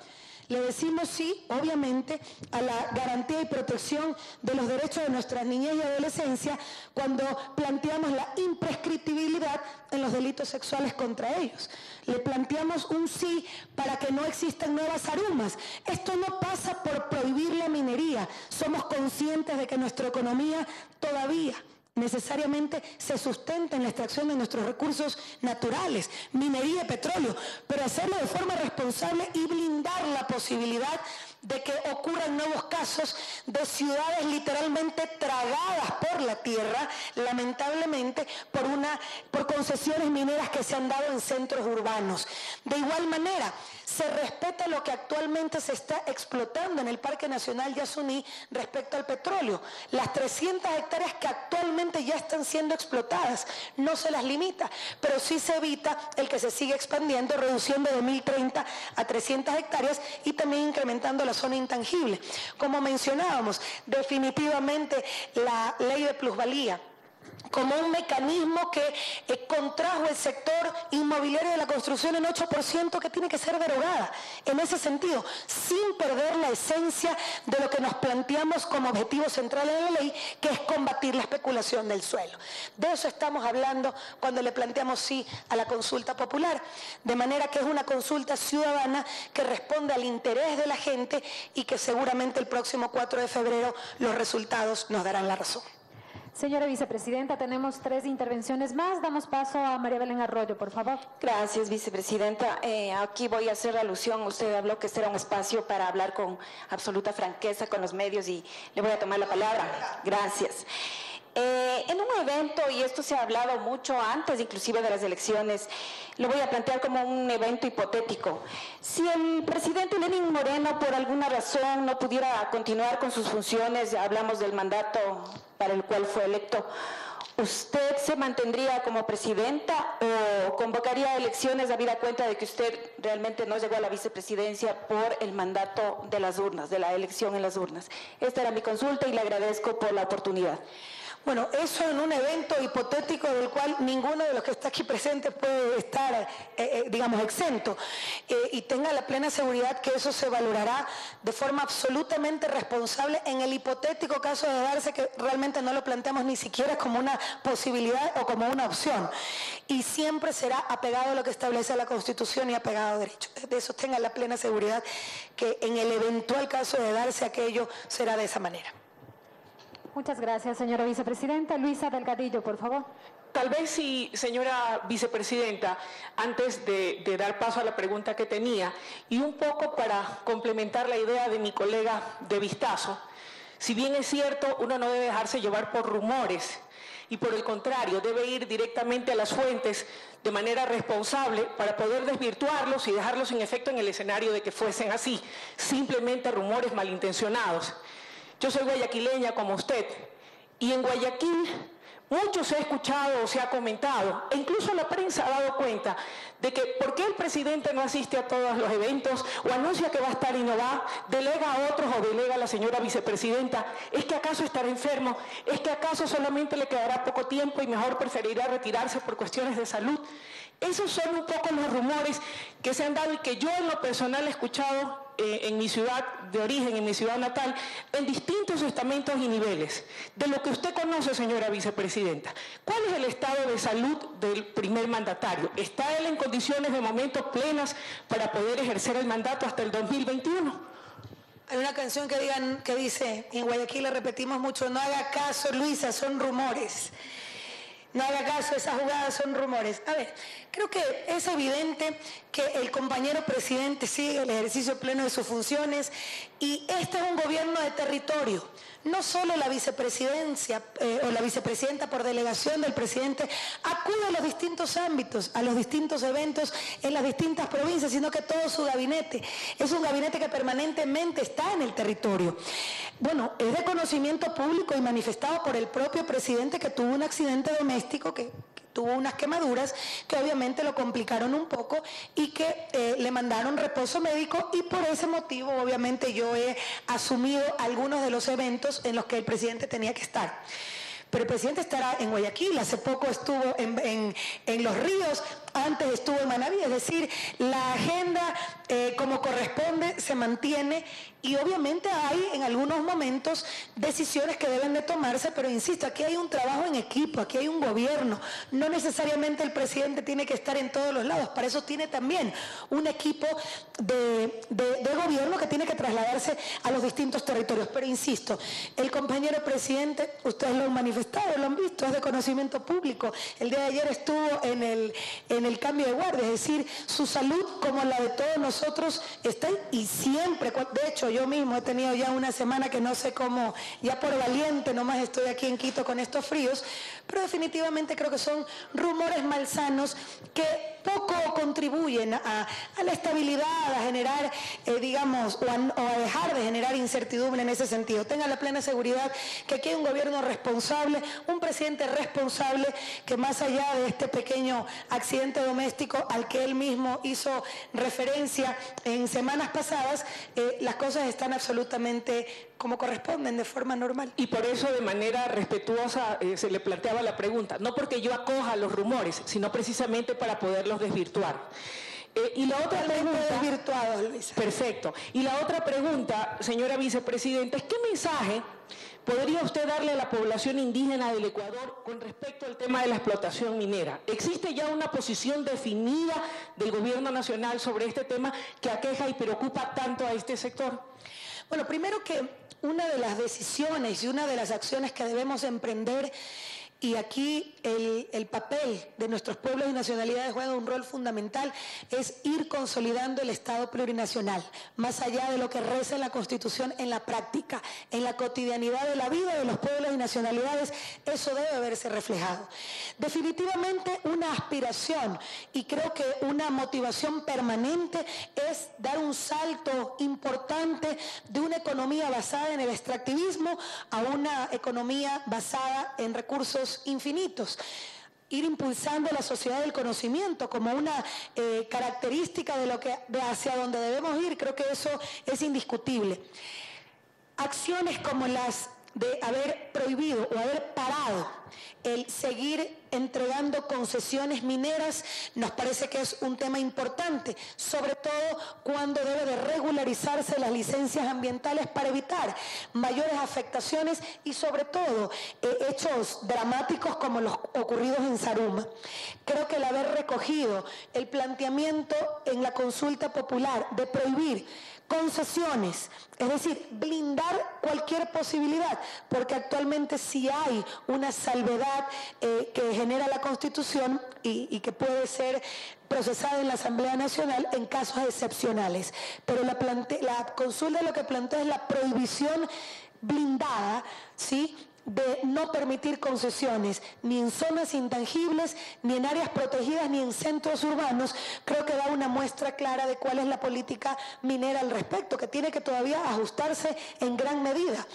Le decimos sí, obviamente, a la garantía y protección de los derechos de nuestras niñez y adolescencia cuando planteamos la imprescriptibilidad en los delitos sexuales contra ellos. Le planteamos un sí para que no existan nuevas arumas. Esto no pasa por prohibir la minería. Somos conscientes de que nuestra economía todavía necesariamente se sustenta en la extracción de nuestros recursos naturales, minería y petróleo, pero hacerlo de forma responsable y blindar la posibilidad de que ocurran nuevos casos de ciudades literalmente tragadas por la tierra, lamentablemente, por concesiones mineras que se han dado en centros urbanos. De igual manera, se respeta lo que actualmente se está explotando en el Parque Nacional Yasuní respecto al petróleo. Las 300 hectáreas que actualmente ya están siendo explotadas, no se las limita, pero sí se evita el que se siga expandiendo, reduciendo de 1.030 a 300 hectáreas y también incrementando la zona intangible. Como mencionábamos, definitivamente la ley de plusvalía como un mecanismo que contrajo el sector inmobiliario de la construcción en 8%, que tiene que ser derogada en ese sentido, sin perder la esencia de lo que nos planteamos como objetivo central de la ley, que es combatir la especulación del suelo. De eso estamos hablando cuando le planteamos sí a la consulta popular, de manera que es una consulta ciudadana que responde al interés de la gente y que seguramente el próximo 4 de febrero los resultados nos darán la razón. Señora vicepresidenta, tenemos 3 intervenciones más. Damos paso a María Belén Arroyo, por favor. Gracias, vicepresidenta. Aquí voy a hacer alusión. Usted habló que este era un espacio para hablar con absoluta franqueza con los medios y le voy a tomar la palabra. Gracias. En un evento, y esto se ha hablado mucho antes inclusive de las elecciones, lo voy a plantear como un evento hipotético. Si el presidente Lenín Moreno por alguna razón no pudiera continuar con sus funciones, hablamos del mandato para el cual fue electo, ¿usted se mantendría como presidenta o convocaría elecciones habida cuenta de que usted realmente no llegó a la vicepresidencia por el mandato de las urnas, de la elección en las urnas? Esta era mi consulta y le agradezco por la oportunidad. Bueno, eso en un evento hipotético del cual ninguno de los que está aquí presente puede estar, digamos, exento. Y tenga la plena seguridad que eso se valorará de forma absolutamente responsable en el hipotético caso de darse, que realmente no lo planteamos ni siquiera como una posibilidad o como una opción. Y siempre será apegado a lo que establece la Constitución y apegado a derecho. De eso tenga la plena seguridad que en el eventual caso de darse aquello será de esa manera. Muchas gracias, señora vicepresidenta. Luisa Delgadillo, por favor. tal vez sí, señora vicepresidenta, antes de dar paso a la pregunta que tenía, y un poco para complementar la idea de mi colega de Vistazo, si bien es cierto, uno no debe dejarse llevar por rumores, y por el contrario, debe ir directamente a las fuentes de manera responsable para poder desvirtuarlos y dejarlos sin efecto en el escenario de que fuesen así, simplemente rumores malintencionados. Yo soy guayaquileña como usted, y en Guayaquil mucho se ha escuchado o se ha comentado, e incluso la prensa ha dado cuenta de que por qué el presidente no asiste a todos los eventos o anuncia que va a estar y no va, delega a otros o delega a la señora vicepresidenta. ¿Es que acaso estará enfermo? ¿Es que acaso solamente le quedará poco tiempo y mejor preferirá retirarse por cuestiones de salud? Esos son un poco los rumores que se han dado y que yo en lo personal he escuchado en mi ciudad de origen, en mi ciudad natal, en distintos estamentos y niveles. De lo que usted conoce, señora vicepresidenta, ¿cuál es el estado de salud del primer mandatario? ¿Está él en condiciones de momento plenas para poder ejercer el mandato hasta el 2021? Hay una canción que dice, en Guayaquil le repetimos mucho, no haga caso, Luisa, son rumores. No haga caso, esas jugadas son rumores. A ver, creo que es evidente que el compañero presidente sigue el ejercicio pleno de sus funciones y este es un gobierno de territorio. No solo la vicepresidencia o la vicepresidenta por delegación del presidente acude a los distintos ámbitos, a los distintos eventos en las distintas provincias, sino que todo su gabinete es un gabinete que permanentemente está en el territorio. Bueno, es de conocimiento público y manifestado por el propio presidente que tuvo un accidente doméstico, que tuvo unas quemaduras que obviamente lo complicaron un poco y que le mandaron reposo médico y por ese motivo obviamente yo he asumido algunos de los eventos en los que el presidente tenía que estar. Pero el presidente estará en Guayaquil, hace poco estuvo en Los Ríos, antes estuvo en Manabí, es decir, la agenda como corresponde se mantiene y obviamente hay en algunos momentos decisiones que deben de tomarse, pero insisto, aquí hay un trabajo en equipo, aquí hay un gobierno, no necesariamente el presidente tiene que estar en todos los lados, para eso tiene también un equipo de gobierno que tiene que trasladarse a los distintos territorios, pero insisto, el compañero presidente, ustedes lo han manifestado, lo han visto, es de conocimiento público, el día de ayer estuvo en el cambio de guardia, es decir, su salud como la de todos nosotros está y siempre, de hecho yo mismo he tenido ya una semana que no sé cómo, ya por valiente nomás estoy aquí en Quito con estos fríos, pero definitivamente creo que son rumores malsanos que poco contribuyen a la estabilidad, a generar, digamos, o a dejar de generar incertidumbre en ese sentido. Tengan la plena seguridad que aquí hay un gobierno responsable, un presidente responsable que más allá de este pequeño accidente doméstico al que él mismo hizo referencia en semanas pasadas, las cosas están absolutamente como corresponden, de forma normal. Y por eso de manera respetuosa se le planteaba la pregunta, no porque yo acoja los rumores, sino precisamente para poderlos desvirtuar. Y la otra pregunta, perfecto. Y la otra pregunta, señora vicepresidenta, es ¿qué mensaje podría usted darle a la población indígena del Ecuador con respecto al tema de la explotación minera? ¿Existe ya una posición definida del gobierno nacional sobre este tema que aqueja y preocupa tanto a este sector? Bueno, primero que una de las decisiones y una de las acciones que debemos emprender, y aquí el papel de nuestros pueblos y nacionalidades juega un rol fundamental, es ir consolidando el Estado plurinacional, más allá de lo que reza en la Constitución, en la práctica, en la cotidianidad de la vida de los pueblos y nacionalidades, eso debe verse reflejado. Definitivamente una aspiración y creo que una motivación permanente es dar un salto importante de una economía basada en el extractivismo a una economía basada en recursos infinitos. Ir impulsando la sociedad del conocimiento como una característica de hacia donde debemos ir, creo que eso es indiscutible. Acciones como las de haber prohibido o haber parado el seguir entregando concesiones mineras nos parece que es un tema importante, sobre todo cuando debe de regularizarse las licencias ambientales para evitar mayores afectaciones y sobre todo hechos dramáticos como los ocurridos en Zaruma. Creo que el haber recogido el planteamiento en la consulta popular de prohibir concesiones, es decir, blindar cualquier posibilidad, porque actualmente sí hay una salvaguardia ambigüedad que genera la Constitución y que puede ser procesada en la Asamblea Nacional en casos excepcionales. Pero la consulta lo que plantea es la prohibición blindada, ¿sí?, de no permitir concesiones ni en zonas intangibles, ni en áreas protegidas, ni en centros urbanos. Creo que da una muestra clara de cuál es la política minera al respecto, que tiene que todavía ajustarse en gran medida.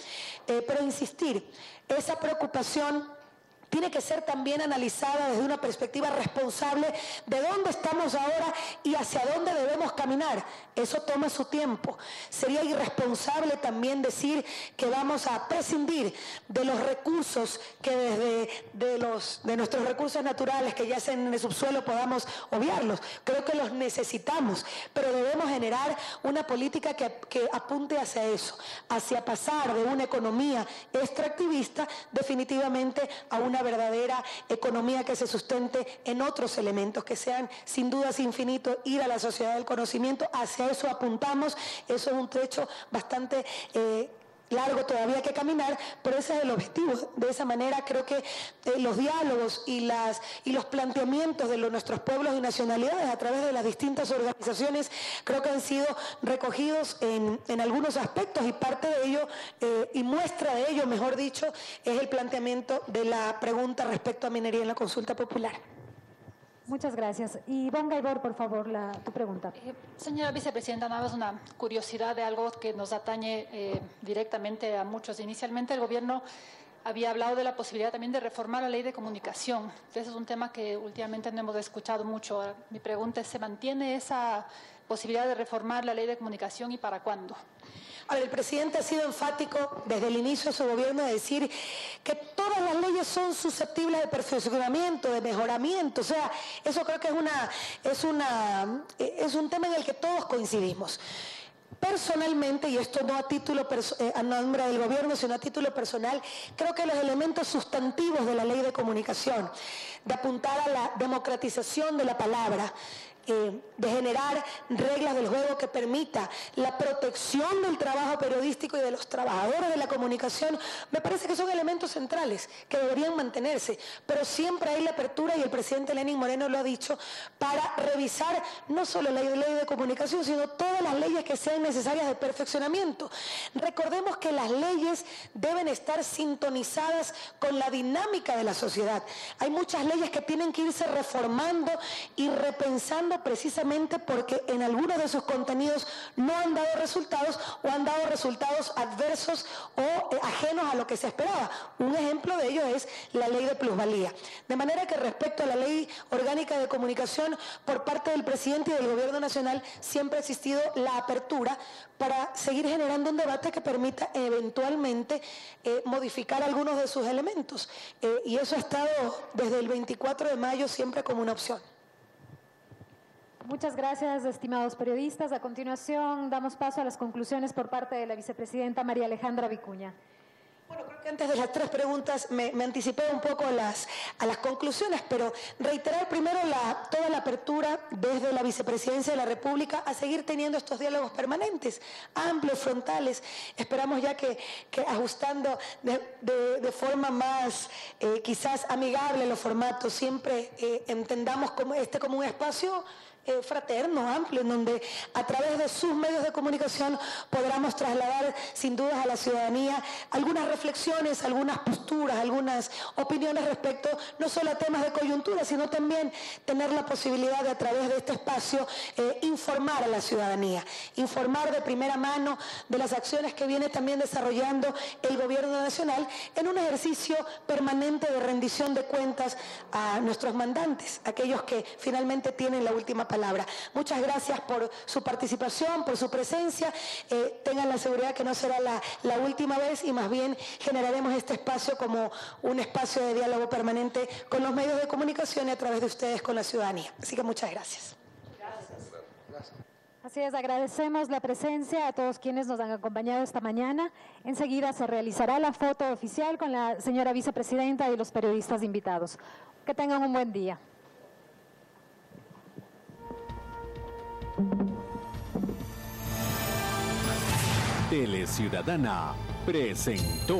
Pero insistir, esa preocupación tiene que ser también analizada desde una perspectiva responsable de dónde estamos ahora y hacia dónde debemos caminar. Eso toma su tiempo. Sería irresponsable también decir que vamos a prescindir de los recursos que de nuestros recursos naturales que yacen en el subsuelo podamos obviarlos. Creo que los necesitamos, pero debemos generar una política que apunte hacia eso, hacia pasar de una economía extractivista definitivamente a una verdadera economía que se sustente en otros elementos, que sean sin dudas infinitos, ir a la sociedad del conocimiento. Hacia eso apuntamos. Eso es un trecho bastante largo todavía que caminar, pero ese es el objetivo. De esa manera creo que los diálogos y los planteamientos de nuestros pueblos y nacionalidades a través de las distintas organizaciones creo que han sido recogidos en algunos aspectos, y parte de ello, y muestra de ello, mejor dicho, es el planteamiento de la pregunta respecto a minería en la consulta popular. Muchas gracias. Y Ivonne Gaibor, por favor, tu pregunta. Señora vicepresidenta, nada más una curiosidad de algo que nos atañe directamente a muchos. Inicialmente el gobierno había hablado de la posibilidad también de reformar la ley de comunicación. Ese es un tema que últimamente no hemos escuchado mucho. Mi pregunta es, ¿se mantiene esa posibilidad de reformar la ley de comunicación y para cuándo? Ahora, el presidente ha sido enfático desde el inicio de su gobierno de decir que todas las leyes son susceptibles de perfeccionamiento, de mejoramiento. O sea, eso creo que es un tema en el que todos coincidimos. Personalmente, y esto no a nombre del gobierno, sino a título personal, creo que los elementos sustantivos de la ley de comunicación, de apuntar a la democratización de la palabra, de generar reglas del juego que permita la protección del trabajo periodístico y de los trabajadores de la comunicación, me parece que son elementos centrales que deberían mantenerse, pero siempre hay la apertura, y el presidente Lenín Moreno lo ha dicho, para revisar no solo la ley de comunicación, sino todas las leyes que sean necesarias de perfeccionamiento. Recordemos que las leyes deben estar sintonizadas con la dinámica de la sociedad. Hay muchas leyes que tienen que irse reformando y repensando precisamente porque en algunos de sus contenidos no han dado resultados, o han dado resultados adversos o ajenos a lo que se esperaba. Un ejemplo de ello es la ley de plusvalía. De manera que respecto a la ley orgánica de comunicación, por parte del presidente y del gobierno nacional siempre ha existido la apertura para seguir generando un debate que permita eventualmente modificar algunos de sus elementos. Y eso ha estado desde el 24 de mayo siempre como una opción. Muchas gracias, estimados periodistas. A continuación, damos paso a las conclusiones por parte de la vicepresidenta María Alejandra Vicuña. Bueno, creo que antes de las tres preguntas me anticipé un poco a las conclusiones, pero reiterar primero toda la apertura desde la Vicepresidencia de la República a seguir teniendo estos diálogos permanentes, amplios, frontales. Esperamos ya que ajustando de forma más quizás amigable los formatos, siempre entendamos como un espacio fraterno, amplio, en donde a través de sus medios de comunicación podamos trasladar sin dudas a la ciudadanía algunas reflexiones, algunas posturas, algunas opiniones respecto no solo a temas de coyuntura, sino también tener la posibilidad de a través de este espacio informar a la ciudadanía, informar de primera mano de las acciones que viene también desarrollando el gobierno nacional en un ejercicio permanente de rendición de cuentas a nuestros mandantes, aquellos que finalmente tienen la última palabra. Muchas gracias por su participación, por su presencia. Tengan la seguridad que no será la última vez, y más bien generaremos este espacio como un espacio de diálogo permanente con los medios de comunicación y a través de ustedes con la ciudadanía. Así que muchas gracias. Así es, agradecemos la presencia a todos quienes nos han acompañado esta mañana. Enseguida se realizará la foto oficial con la señora vicepresidenta y los periodistas invitados. Que tengan un buen día. Teleciudadana presentó